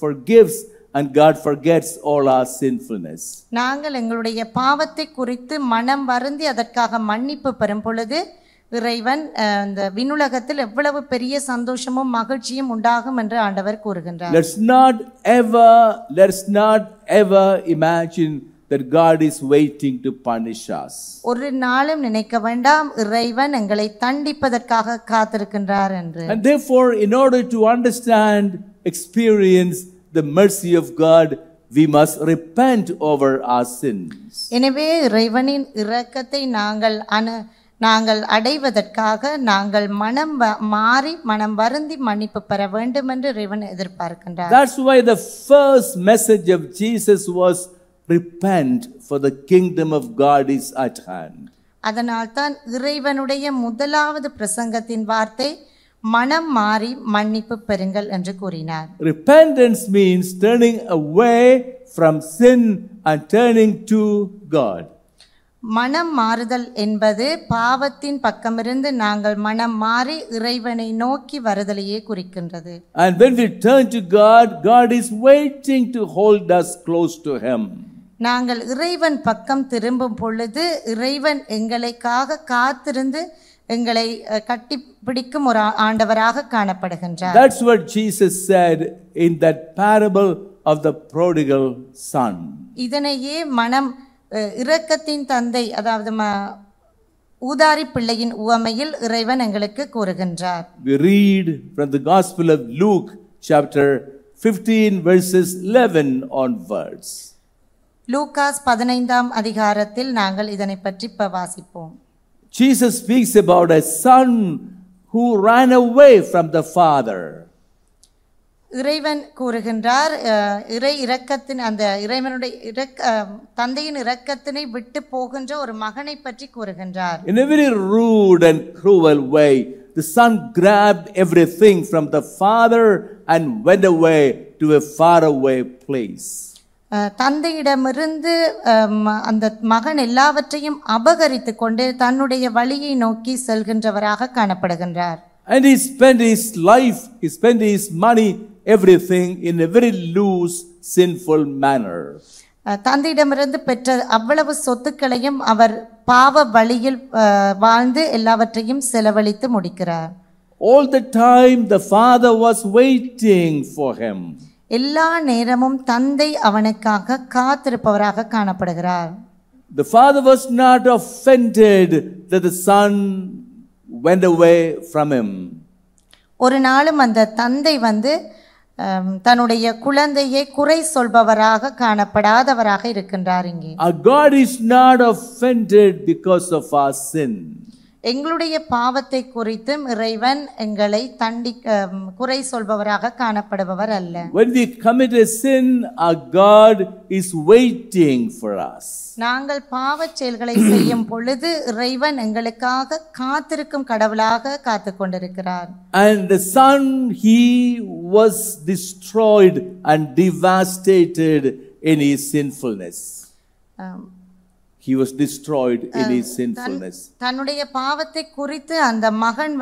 forgives and God forgets all our sinfulness. நாங்கள் எங்களுடைய பாவத்தை குறித்து மனம் வருந்தி அதற்காக மன்னிப்பு பெறும் பொழுது இறைவன் இந்த விண்ணுலகத்தில் எவ்வளவு பெரிய சந்தோஷமும் மகிழ்ச்சியும் உண்டாகும் என்று ஆண்டவர் கூறுகின்றார். Let's not ever imagine that God is waiting to punish us. ஒரு நாளும் நினைக்க வேண்டாம் இறைவன் எங்களை தண்டிப்பதற்காக காத்திருக்கின்றார் என்று. And therefore, in order to understand, experience the mercy of God, we must repent over our sins. எனவே இறைவனின் இரக்கத்தை நாங்கள் அடைவதற்காக நாங்கள் மனம் மாறி மனம் வருந்தி மன்னிப்பு பெற வேண்டும் என்று இறைவன் எதிர்பார்க்கின்றார். That's why the first message of Jesus was repent, for the kingdom of God is at hand. அதனால்தான் இறைவனுடைய முதலாவது பிரசங்கத்தின் வார்த்தை மனம் மாறி மன்னிப்பு பெறுங்கள் என்று கூறினார். Repentance means turning away from sin and turning to God. மனம் மாறுதல் என்பது பாவத்தின் பக்கமிருந்து நாங்கள் மனம் மாறி இறைவனை நோக்கி வருதலையே குறிக்கின்றது. And when we turn to God, God is waiting to hold us close to Him. நாங்கள் இறைவன் பக்கம் திரும்பும் பொழுது இறைவன் எங்களுக்காக காத்திருந்து எங்களை கட்டி பிடிக்கும் ஒரு ஆண்டவராக காணப்படுகின்றார். That's what Jesus said in that parable of the prodigal son. இதனையே மனம் இரக்கத்தின் தந்தை, அதாவது ஊதாரி பிள்ளையின் உவமையில் இறைவன் எங்களுக்கு கூறுகின்றார். We read from the Gospel of Luke chapter 15 verses 11 onwards. Lucas 15ஆம் அதிகாரத்தில் நாங்கள் இதனை பற்றி வாசிப்போம். Jesus speaks about a son who ran away from the father. இறைவன் கூறுகின்றார், இரக்கத்தின் அந்த இறைவனுடைய தந்தையின் இரக்கத்தினை விட்டு போகின்ற ஒரு மகனை பற்றி கூறுகின்றார். In a very rude and cruel way, the son grabbed everything from the father and went away to a faraway place. தந்தையிடமிருந்து அந்த மகன் எல்லாவற்றையும் அபகரித்து கொண்டு தன்னுடைய வழியை நோக்கி செல்கின்றவராக காணப்படுகின்றார். And he spent his life, he spent his money, everything in a very loose, sinful manner. தந்தையிடமிருந்து பெற்ற அவ்வளவு சொத்துக்களையும் அவர் பாவ வழியில் வாழ்ந்து எல்லாவற்றையும் செலவழித்து முடிக்கிறார். All the time the father was waiting for him. எல்லா நேரமும் தந்தை அவனுக்காக காத்திருப்பவராக காணப்படுகிறார். The father was not offended that the son went away from him. ஒரு நாளும் அந்த தந்தை தன்னுடைய குழந்தையை குறை சொல்பவராக காணப்படாதவராக இருக்கின்றார். இங்கே Our God is not offended because of our sin. எங்களுடைய பாவத்தை குறித்தும் இறைவன் எங்களை குறை சொல்பவராக காணப்படுபவர் அல்ல. When we commit a sin, our God is waiting for us. நாங்கள் பாவச் செயல்களை செய்யும் பொழுது இறைவன் எங்களுக்காக காத்திருக்கும் கடவுளாக காத்து கொண்டிருக்கிறார். And the son, he was destroyed and devastated in his sinfulness. He was destroyed in his sinfulness. தன்னுடைய பாவத்தை குறித்து அந்த மகன்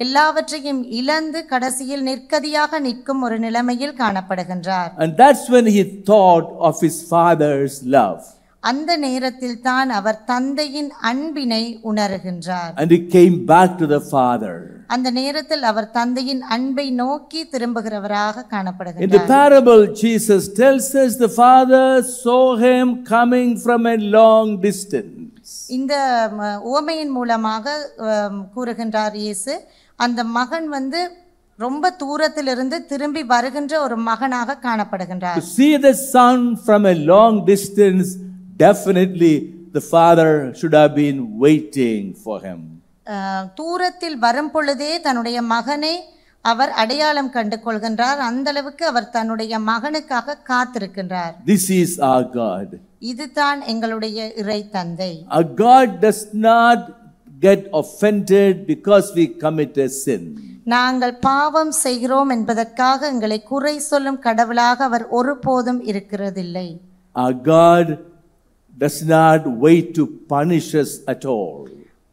எல்லாவற்றையும் இழந்து கடைசியில் நிற்கதியாக நிற்கும் ஒரு நிலைமையில் காணப்படுகின்றார். And that's when he thought of his father's love. அந்த நேரத்தில் தான் அவர் தந்தையின் அன்பினை உணர்கின்றார். And he came back to the father. அந்த நேரத்தில் அவர் தந்தையின் அன்பை நோக்கி திரும்புகிறவராக காணப்படுகிறார். In the parable, Jesus tells us the father saw him coming from a long distance. இந்த உவமையின் மூலமாக கூறுகின்றார் இயேசு, அந்த மகன் ரொம்ப தூரத்திலிருந்து திரும்பி வருகின்ற ஒரு மகனாக காணப்படுகின்றார். To see the son from a long distance, definitely the father should have been waiting for him. தூரத்தில் வரும் பொழுதே தன்னுடைய மகனை அவர் அடையாளம் கண்டு கொள்கின்றார். அந்த அளவுக்கு அவர் தன்னுடைய மகனுக்காக காத்திருக்கின்றார். This is our God. இதுதான் எங்களுடைய இறை தந்தை. Our God does not get offended because we commit a sin. நாங்கள் பாவம் செய்கிறோம் என்பதற்காக எங்களை குறை சொல்லும் கடவுளாக அவர் ஒருபோதும் இருக்கிறதில்லை. Our God does not wait to punish us at all.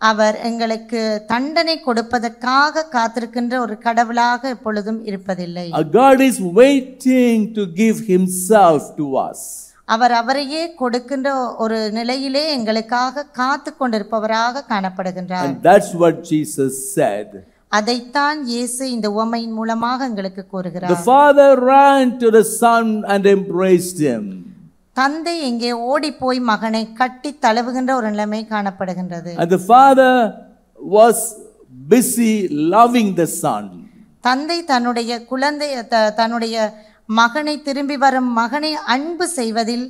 அவர் எங்களுக்கு தண்டனை கொடுப்பதற்காக காத்திருக்கின்ற ஒரு கடவுளாக எப்பொழுதும் இருப்பதில்லை. Our God is waiting to give himself to us. அவர் அவரையே கொடுக்கின்ற ஒரு நிலையிலே எங்களுக்காக காத்து கொண்டிருப்பவராக காணப்படுகின்றார். And that's what Jesus said. அதைத்தான் இயேசு இந்த உவமையின் மூலமாக எங்களுக்கு கூறுகிறார். The father ran to the son and embraced him. தந்தை எங்கே ஓடி போய் மகனை கட்டி தழுவுகின்ற ஒரு நிலைமை காணப்படுகின்றது. And the father was busy loving the son. தந்தை தன்னுடைய குழந்தை தன்னுடைய மகனை திரும்பி வரும் மகனை அன்பு செய்வதில்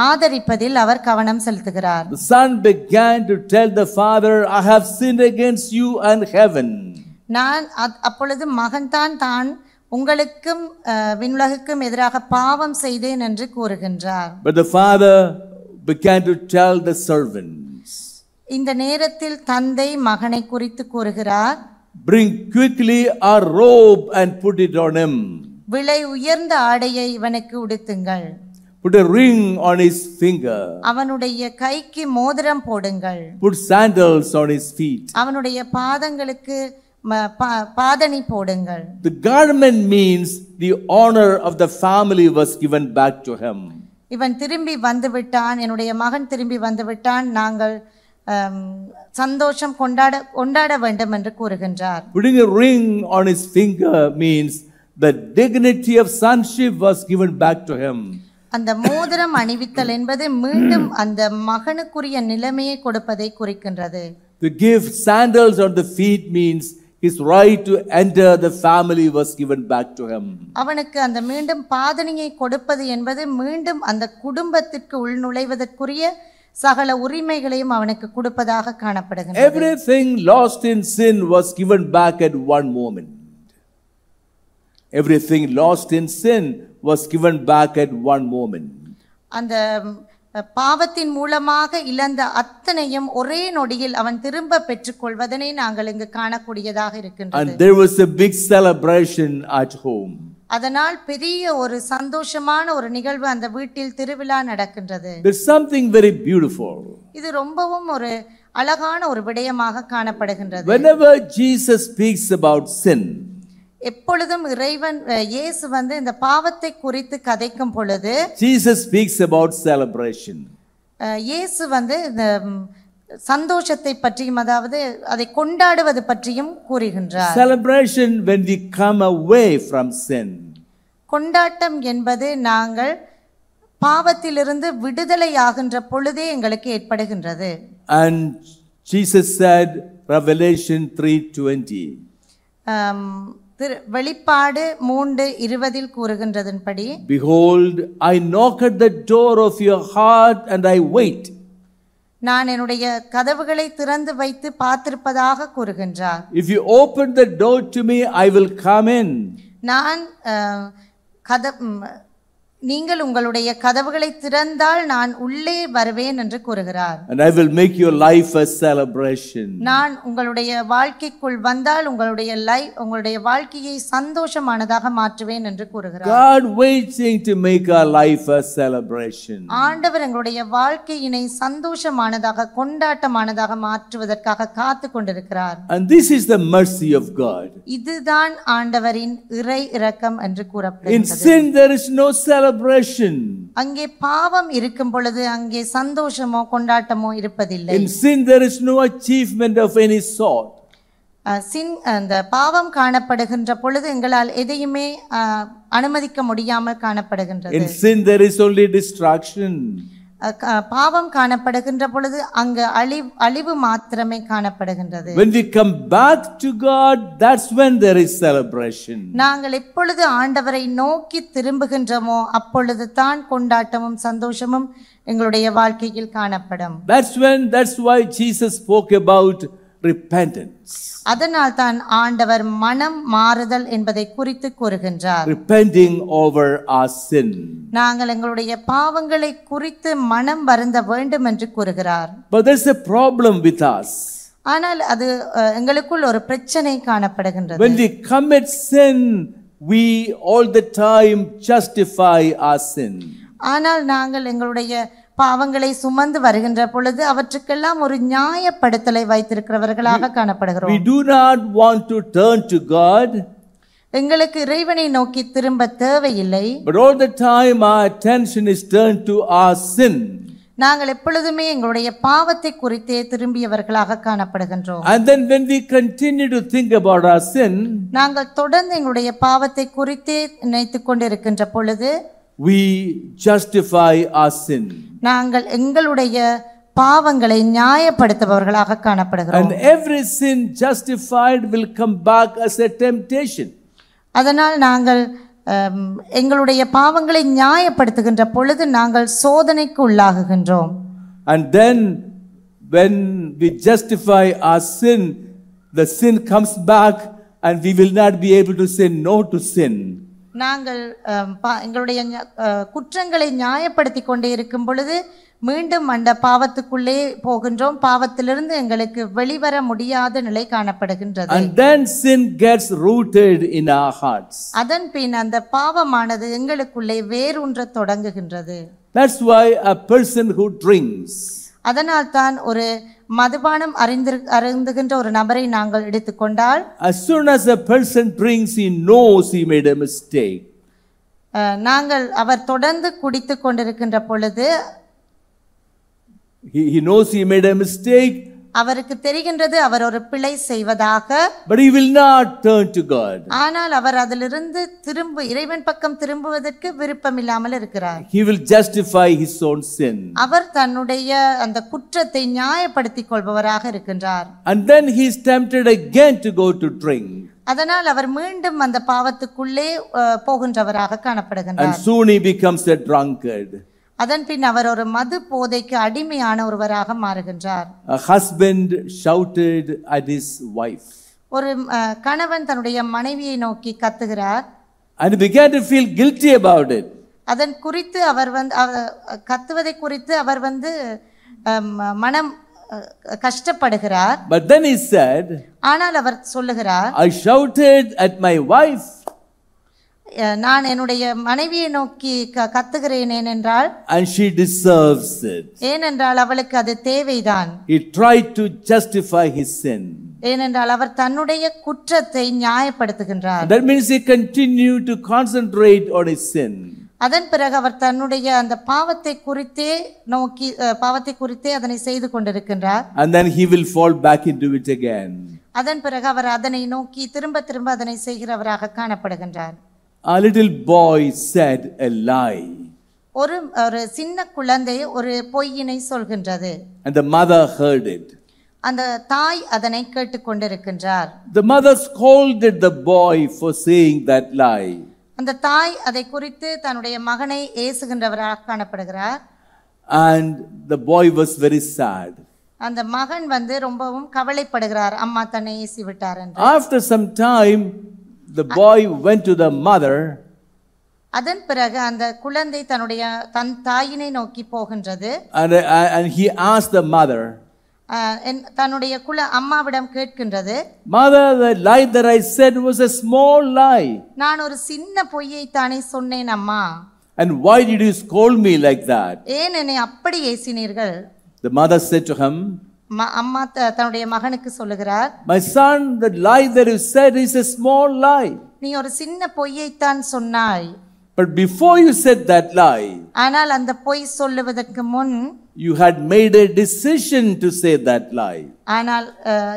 ஆதரிப்பதில் அவர் கவனம் செலுத்துகிறார். The son began to tell the father, I have sinned against you and heaven. நான் அப்பொழுது மகன் தான் உங்களுக்கும் விண்ணுலகுக்கும் எதிராக பாவம் செய்தேன் என்று கூறுகின்றார். But the father began to tell the servants. இந்த நேரத்தில் தந்தை மகனை குறித்து கூறுகிறார், Bring quickly a robe and put it on him. விலை உயர்ந்த ஆடையை இவனுக்கு உடுத்துங்கள். Put a ring on his finger. அவனுடைய கைக்கு மோதிரம் போடுங்கள். Put sandals on his feet. அவனுடைய பாதங்களுக்கு பாதணி போடுங்கள். The garment means the honor of the family was given back to him. இவன் திரும்பி வந்து விட்டான், என்னுடைய மகன் திரும்பி வந்து விட்டான், நாங்கள் சந்தோஷம் கொண்டாட வேண்டும் என்று கூறுகின்றார். Putting a ring on his finger means the dignity of sonship was given back to him. அந்த மோதிரம் அணிவித்தல் என்பது மீண்டும் அந்த மகனுக்குரிய நிலைமையை கொடுப்பதை குறிக்கின்றது. To give sandals on the feet means his right to enter the family was given back to him. அவனுக்கு அந்த மீண்டும் பாதணியை கொடுப்பது என்பது மீண்டும் அந்த குடும்பத்திற்கு உள்நுழைவதற்குரிய சகல உரிமைகளையும் அவனுக்கு கொடுப்பதாக காணப்படுகிறது. Everything lost in sin was given back at one moment. Everything lost in sin was given back at one moment. அந்த பாவத்தின் மூலமாக இழந்த அத்தனையும் ஒரே நொடியில் அவன் திரும்ப பெற்றுக்கொள்வதனை நாங்கள் இங்கு காணக்கூடியதாக இருக்கின்றது. And there was a big celebration at home. அதனால் பெரிய ஒரு சந்தோஷமான ஒரு நிகழ்வு அந்த வீட்டில் திருவிழா நடக்கின்றது. There's something very beautiful. இது ரொம்பவும் ஒரு அழகான ஒரு விடயமாக காணப்படுகின்றது. Whenever Jesus speaks about sin, எப்பொழுதும் இறைவன் இயேசு வந்து இந்த பாவத்தை குறித்து கதைக்கும் பொழுது Jesus speaks about celebration. இயேசு வந்து இந்த சந்தோஷத்தை பற்றியும் அதாவது அதை கொண்டாடுவது பற்றியும் கூறுகின்றார். Celebration when we come away from sin. கொண்டாட்டம் என்பது நாங்கள் பாவத்திலிருந்து விடுதலை ஆகின்ற பொழுதே எங்களுக்கு ஏற்படுகின்றது. And Jesus said, Revelation 3:20. வெளிப்பாடு 3:20 கூறுகின்றதன்படி, Behold, I knock at the door of your heart and I wait. நான் என்னுடைய கதவுகளை திறந்து வைத்து பார்த்திருப்பதாக கூறுகின்றார். If you open the door to me, I will come in. நான் நீங்கள் உங்களுடைய கதவுகளை திறந்தால் நான் உள்ளே வருவேன் என்று கூறுகிறார். And I will make your life a celebration. நான் உங்களுடைய வாழ்க்கைக்குள் வந்தால் உங்களுடைய வாழ்க்கையை சந்தோஷமானதாக மாற்றுவேன் என்று கூறுகிறார். God waiting to make our life a celebration. ஆண்டவர் எங்களுடைய வாழ்க்கையினை சந்தோஷமானதாக கொண்டாட்டமானதாக மாற்றுவதற்காக காத்து கொண்டிருக்கிறார். And this is the mercy of God. இதுதான் ஆண்டவரின் இறை இரக்கம் என்று In கூறப்படுகிறது. sin there is no celebration. அங்கே பாவம் இருக்கும் பொழுது அங்கே சந்தோஷமோ கொண்டாட்டமோ இருப்பதில்லை. In sin there is no achievement of any sort. அந்த பாவம் காணப்படுகின்ற பொழுது எங்களால் எதையுமே அனுமதிக்க முடியாமல் காணப்படுகின்றது. In sin there is only destruction. பாவம் காணப்படுகின்ற பொழுது அங்கு அழிவு மாத்திரமே காணப்படுகின்றது. When we come back to God, that's when there is celebration. நாங்கள் எப்பொழுது ஆண்டவரை நோக்கி திரும்புகின்றோமோ அப்பொழுது தான் கொண்டாட்டமும் சந்தோஷமும் எங்களுடைய வாழ்க்கையில் காணப்படும். That's why Jesus spoke about repentance. அதனால் தான் ஆண்டவர் மனம் மாறுதல் என்பதை குறித்து கூறுகின்றார். Repenting over our sin. நாங்கள் எங்களுடைய பாவங்களை குறித்து மனம் வருந்த வேண்டும் என்று கூறுகிறார். But there's a problem with us. ஆனால் அது எங்களுக்குள் ஒரு பிரச்சனை காணப்படுகின்றது. When we commit sin, we all the time justify our sin. ஆனால் நாங்கள் எங்களுடைய பாவங்களை சுமந்து வருகின்ற பொழுது அவற்றுக்கெல்லாம் ஒரு நியாயப்படுத்தலை வைத்திருக்கிறவர்களாக காணப்படுகிறோம். We do not want to turn to God. எங்களுக்கு இறைவனை நோக்கி திரும்ப தேவையில்லை. But all the time our attention is turned to our sin. நாங்கள் எப்பொழுதுமே எங்களுடைய பாவத்தை குறித்தே திரும்பியவர்களாக காணப்படுகின்றோம். And then when we continue to think about our sin, நாங்கள் தொடர்ந்து எங்களுடைய பாவத்தை குறித்தே நினைத்துக் கொண்டிருக்கின்ற பொழுது we justify our sin. நாங்கள் எங்களுடைய பாவங்களை நியாயப்படுத்துபவர்களாக காணப்படுகிறோம். And every sin justified will come back as a temptation. அதனால் நாங்கள் எங்களுடைய பாவங்களை நியாயப்படுத்துகின்ற பொழுது நாங்கள் சோதனைக்கு உள்ளாகுகின்றோம். And then when we justify our sin, the sin comes back and we will not be able to say no to sin. நாங்கள் எங்களுடைய குற்றங்களை நியாயப்படுத்தி கொண்டே இருக்கும் பொழுது மீண்டும் அந்த பாவத்துக்குள்ளே போகின்றோம். பாவத்திலிருந்து எங்களுக்கு வெளிவர முடியாத நிலை காணப்படுகின்றது. And then sin gets rooted in our hearts. அதன் பின் அந்த பாவமானது எங்களுக்குள்ளே வேரூன்ற தொடங்குகின்றது. That's why a person who drinks, அதனால் தான் ஒரு மதுபானம் அருந்துகின்ற ஒரு நபரை நாங்கள் எடுத்துக்கொண்டால், as soon as a person drinks, he knows he made a mistake. நாங்கள் அவர் தொடர்ந்து குடித்து கொண்டிருக்கின்ற பொழுது He knows he made a mistake. அவருக்கு தெரிகின்றது அவர் ஒரு பிழை செய்வதாக. But he will not turn to God. ஆனால் அவர் அதிலிருந்து இறைவன் பக்கம் திரும்புவதற்கு விருப்பம் இல்லாமல் இருக்கிறார். He will justify his own sin. அவர் தன்னுடைய அந்த குற்றத்தை நியாயப்படுத்திக் கொள்பவராக இருக்கின்றார். And then he is tempted again to go to drink. அதனால் அவர் மீண்டும் அந்த பாவத்துக்குள்ளே போகின்றவராக காணப்படுகின்றார். And soon he becomes a drunkard. அதன் பின் அவர் ஒரு மது போதைக்கு அடிமையான ஒருவராக மாறுகின்றார். A husband shouted at his wife. ஒரு கணவன் தன்னுடைய மனைவியை நோக்கி கத்துகிறார். And he began to feel guilty about it. அதன் குறித்து அவர் கத்துவதை குறித்து அவர் மனம் கஷ்டப்படுகிறார். But then he said, ஆனால் அவர் சொல்லுகிறார், I shouted at my wife. நான் என்னுடைய மனைவியை நோக்கி கத்துகிறேன் ஏனென்றால், and she deserves it. ஏனென்றால் அவளுக்கு அது தேவைதான். He tried to justify his sin. ஏனென்றால் அவர் தன்னுடைய குற்றத்தை நியாயப்படுத்துகின்றார். That means he continued to concentrate on his sin. அதன் பிறகு அவர் தன்னுடைய அந்த பாவத்தை குறித்தே அதனை செய்து கொண்டிருக்கின்றார். And then he will fall back into it again. அதன் பிறகு அவர் அதனை நோக்கி திரும்ப திரும்ப அதனை செய்கிறவராக காணப்படுகின்றார். A little boy said a lie. ஒரு சின்ன குழந்தை ஒரு பொய்யினை சொல்கின்றது. And the mother heard it. அந்த தாய் அதனை கேட்டுக்கொண்டிருக்கின்றார். The mother scolded the boy for saying that lie. அந்த தாய் அதை குறித்து தன்னுடைய மகனை ஏசுகின்றவராக காணப்படுகிறார். And the boy was very sad. அந்த மகன் ரொம்பவும் கவலைப்படுகிறார், அம்மா தன்னை ஏசி விட்டார் என்று. After some time the boy went to the mother. அதன் பிறகு அந்த குழந்தை தன் தாயினை நோக்கி போகின்றது. And he asked the mother, தன்னுடைய அம்மாவிடம் கேட்கின்றது, Mother, the lie that I said was a small lie. நான் ஒரு சின்ன பொய்யை தானே சொன்னேன் அம்மா. And why did you scold me like that? ஏன் என்னை அப்படி ஏசினீர்கள்? The mother said to him, அம்மா தன்னுடைய மகனுக்கு சொல்லுகிறார், My son, the lie that you said is a small lie. நீ ஒரு சின்ன பொய்யை தான் சொன்னாய். But before you said that lie, ஆனால் அந்த பொய் சொல்லுவதற்கு முன் you had made a decision to say that lie. ஆனால்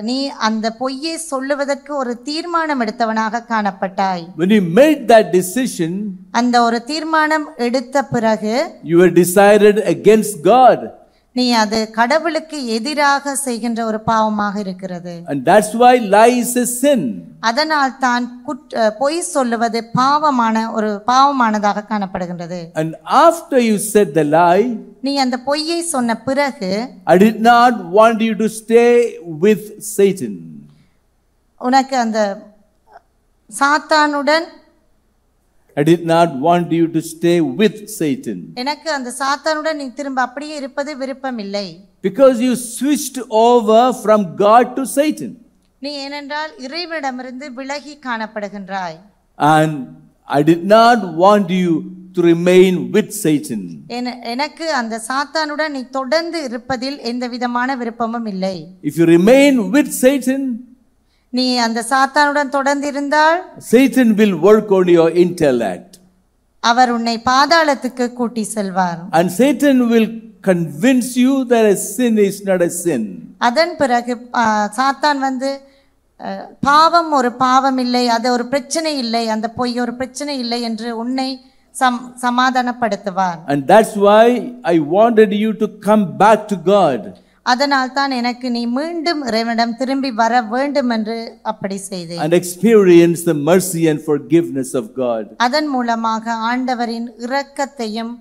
நீ அந்த பொய்யை சொல்லுவதற்கு ஒரு தீர்மானம் எடுத்தவனாக காணப்பட்டாய். When you made that decision, அந்த ஒரு தீர்மானம் எடுத்த பிறகு you were decided against God. நீ அது கடவுளுக்கு எதிராக செய்கின்ற ஒரு பாவமாக இருக்கிறது. And that's why lie is a sin. அதனால் தான் பொய் சொல்லுவது பாவமானதாக காணப்படுகின்றது. And after you said the lie, நீ அந்த பொய்யை சொன்ன பிறகு, I did not want you to stay with Satan. உனக்கு அந்த சாத்தானுடன் I did not want you to stay with Satan. எனக்கு அந்த சாத்தானுடன் நீ திரும்ப அப்படியே இருப்பது விருப்பம் இல்லை. Because you switched over from God to Satan. நீ ஏனென்றால் இறைவனிடமிருந்து விலகி காணப்படுகின்றாய். And I did not want you to remain with Satan. எனக்கு அந்த சாத்தானுடன் நீ தொடர்ந்து இருப்பதில் எந்த விதமான விருப்பமும் இல்லை. If you remain with Satan, நீ அந்த சாத்தானுடன் தொடர்ந்து இருந்தால், Satan will work on your intellect. அவர் உன்னை பாதாளத்துக்கு கூட்டி செல்வார். And Satan will convince you that a sin is not a sin. அதன் பிறகு சாத்தான் பாவம் ஒரு பாவம் இல்லை, அது ஒரு பிரச்சனை இல்லை, அந்த பொய் ஒரு பிரச்சனை இல்லை என்று உன்னை சமாதானப்படுத்துவார். And that's why I wanted you to come back to God. அதனால் தான் எனக்கு நீ மீண்டும் இறைவனிடம் திரும்பி வர வேண்டும் என்று அப்படி செய்தேன். And experience the mercy and forgiveness of God. அதன் மூலமாக ஆண்டவரின் இரக்கத்தையும்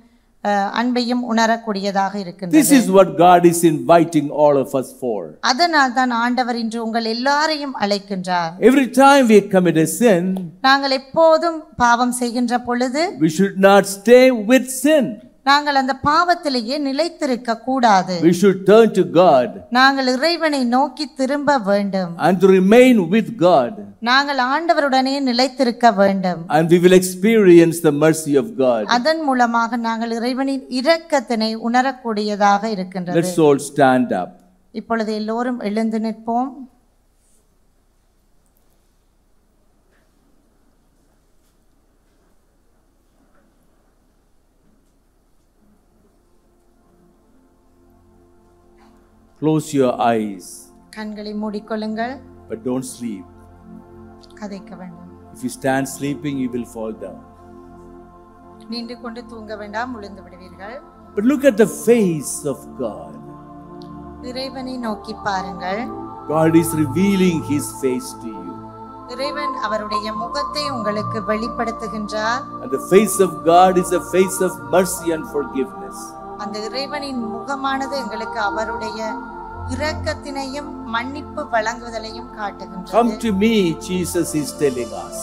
அன்பையும் உணரக்கூடியதாக This இருக்கின்றது. is what God is inviting all of us for. அதனால் தான் ஆண்டவர் இன்று உங்கள் எல்லாரையும் அழைக்கின்றார். Every time we commit a sin, நாங்கள் எப்போதும் பாவம் செய்கின்ற பொழுது we should not stay with sin. நாங்கள் அந்த பாவத்திலேயே நிலைத்திருக்க கூடாது. We should turn to God நாங்கள் இறைவனை நோக்கி திரும்ப வேண்டும். and to remain with God. நாங்கள் ஆண்டவருடனே நிலைத்திருக்க வேண்டும். And we will experience the mercy of God. அதன் மூலமாக நாங்கள் இறைவனின் இரக்கத்தினை உணரக்கூடியதாக இருக்கின்றது. Let's all stand up. இப்பொழுது எல்லோரும் எழுந்து நிற்போம். Close your eyes, கண்களை மூடிக்கொள்ளுங்கள். but don't sleep. கதைக்க வேண்டாம். If you stand sleeping, you will fall down. நின்று கொண்டு தூங்க வேண்டாம், விழுந்து விடுவீர்கள். But look at the face of God. இறைவனை நோக்கி பாருங்கள். God is revealing His face to you. இறைவன் அவருடைய முகத்தை உங்களுக்கு வெளிப்படுத்துகின்றார். And the face of God is a face of mercy and forgiveness. அந்த இறைவனின் முகமானது எங்களுக்கு அவருடைய இரக்கத்தினையும் மன்னிப்பு வழங்குதலையும் காட்டுகின்றது. Come to me, Jesus is telling us.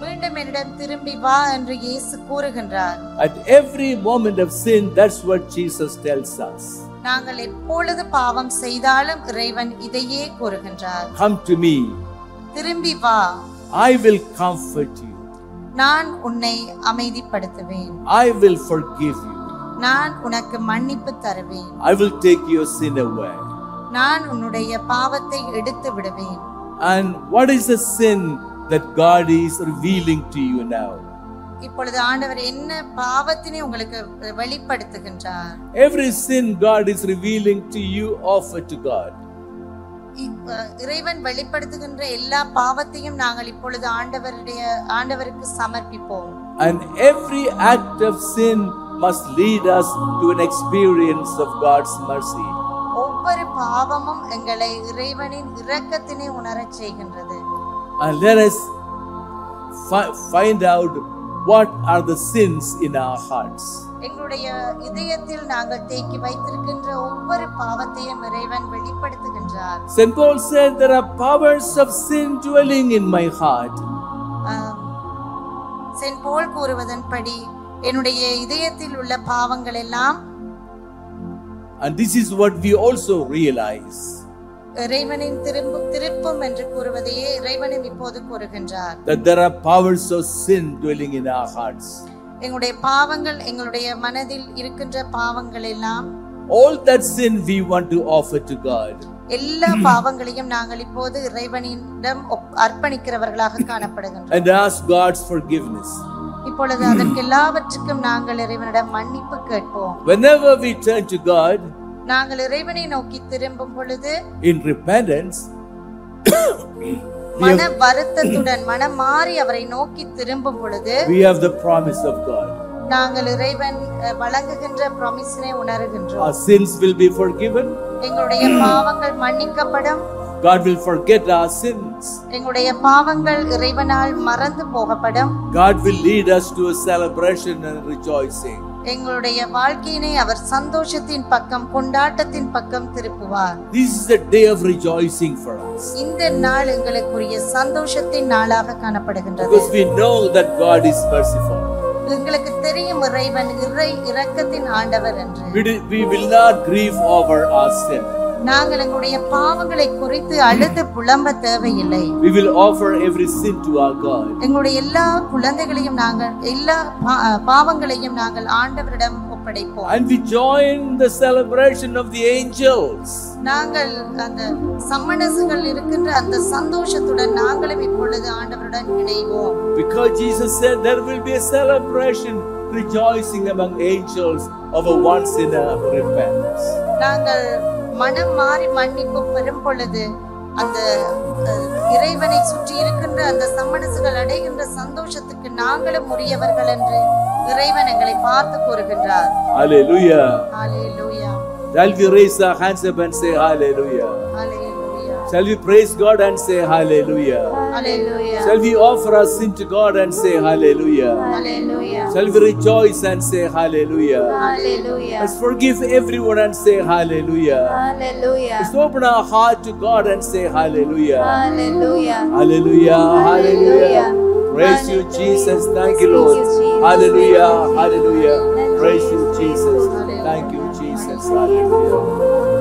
மீண்டும் என்னிடம் திரும்பி வா என்று இயேசு கூறுகின்றார். At every moment of sin, that's what Jesus tells us. நாங்கள் எப்பொழுது பாவம் செய்தாலும் இறைவன் இதையே கூறுகின்றார். Come to me. திரும்பி வா. I will comfort you. நான் உன்னை அமைதிப்படுத்துவேன். I will forgive you. நான் உனக்கு மன்னிப்பு தருவேன். I will take your sin away. நான் உன்னுடைய பாவத்தை எடுத்து விடுவேன். And what is the sin that God is revealing to you now? இப்பொழுது ஆண்டவர் என்ன பாவத்தினை உங்களுக்கு வெளிப்படுத்துகின்றார்? Every sin God is revealing to you, offer to God. இறைவன் வெளிப்படுத்துகின்ற எல்லா பாவத்தையும் நாங்கள் இப்பொழுது ஆண்டவருக்கு சமர்ப்பிப்போம். And every act of sin must lead us to an experience of God's mercy. ஒவ்வொரு பாவமும் எங்களை இறைவனின் இரக்கத்தினை உணரச் செய்கின்றது. And let us find out what are the sins in our hearts. எங்களுடைய இதயத்தில் நாங்கள் தேக்கி வைத்திருக்கின்ற ஒவ்வொரு பாவத்தையும் இறைவன் வெளிப்படுத்துகின்றார். St. Paul said, there are powers of sin dwelling in my heart. Saint Paul கூறுவதன்படி என்னுடைய இதயத்தில் உள்ள பாவங்கள் எல்லாம், and this is what we also realize, இறைவனின் திருப்பும் என்று கூறுவதையே இறைவனும் இப்போது கூறுகின்றார். that there are powers of sin dwelling in our hearts. எங்களுடைய பாவங்கள், எங்களுடைய மனதில் இருக்கின்ற பாவங்கள் எல்லாம், all that sin we want to offer to God. எல்லா பாவங்களையும் நாங்கள் இப்போது இறைவனிடம் அர்ப்பணிக்கிறவர்களாக காணப்படுகின்றோம். And ask God's forgiveness. இப்பொழுது அதற்கு எல்லாவற்றுக்கும் நாங்கள் இறைவனிடம் மன்னிப்பு கேட்போம். Whenever we turn to God, நாங்கள் இறைவனை நோக்கி திரும்பும் பொழுது, in repentance, மன வருத்தத்துடன் மனம் மாறி அவரை நோக்கி திரும்பும் பொழுது, we have the promise of God. நாங்கள் இறைவன் வழங்குகின்ற ப்ராமிஸினை உணர்கின்றோம். Our sins will be forgiven. எங்களுடைய பாவங்கள் மன்னிக்கப்படும். God will forget our sins. எங்களுடைய பாவங்கள் இறைவனால் மறந்து போகப்படும். God will lead us to a celebration and rejoicing. எங்களுடைய வாழ்க்கையினை அவர் சந்தோஷத்தின் பக்கம், கொண்டாட்டத்தின் பக்கம் திருப்புவார். This is a day of rejoicing for us. இந்த நாள் எங்களுக்குரிய சந்தோஷத்தின் நாளாக காணப்படுகின்றது. Because we know that God is merciful. எங்களுக்கு தெரியும் இறைவன் இரக்கத்தின் ஆண்டவர் என்று. We will not grieve over our sin. நாங்கள் எங்களுடைய பாவங்களை குறித்து அழுது புலம்ப தேவையில்லை. We will offer every sin to our God. எங்களுடைய எல்லா குழந்தைகளையும் நாங்கள், எல்லா பாவங்களையும் நாங்கள் ஆண்டவரிடம் ஒப்படைப்போம். And we join the celebration of the angels. நாங்கள் அந்த சம்மனசுகள் இருக்கின்ற அந்த சந்தோஷத்துடன் நாங்களும் இப்பொழுது ஆண்டவருடன் இணைவோம். Because Jesus said there will be a celebration, rejoicing among angels over one sinner who repents. நாங்கள் மனம் மாறி மன்னிப்பு பெறும் பொழுது அந்த இறைவனை சுற்றி இருக்கின்ற அந்த சம்மனசுகள் அடைகின்ற சந்தோஷத்துக்கு நாங்களும் உரியவர்கள் என்று இறைவன் எங்களை பார்த்து கூறுகின்றார். Hallelujah. Hallelujah. Shall we raise our hands up and say hallelujah? Hallelujah. Shall we praise God and say hallelujah? Hallelujah. Shall we offer our sin to God and say hallelujah? Hallelujah. Shall we rejoice and say hallelujah? Hallelujah. Let's forgive everyone and say hallelujah. Hallelujah. Let's open our heart to God and say hallelujah. Hallelujah. Hallelujah. Hallelujah. Praise you, Hallelujah. Jesus. Thank you, Lord. Thank you, Jesus. Hallelujah. Hallelujah. Thank you, Praise you, Jesus. Jesus. Thank you, Jesus. Hallelujah.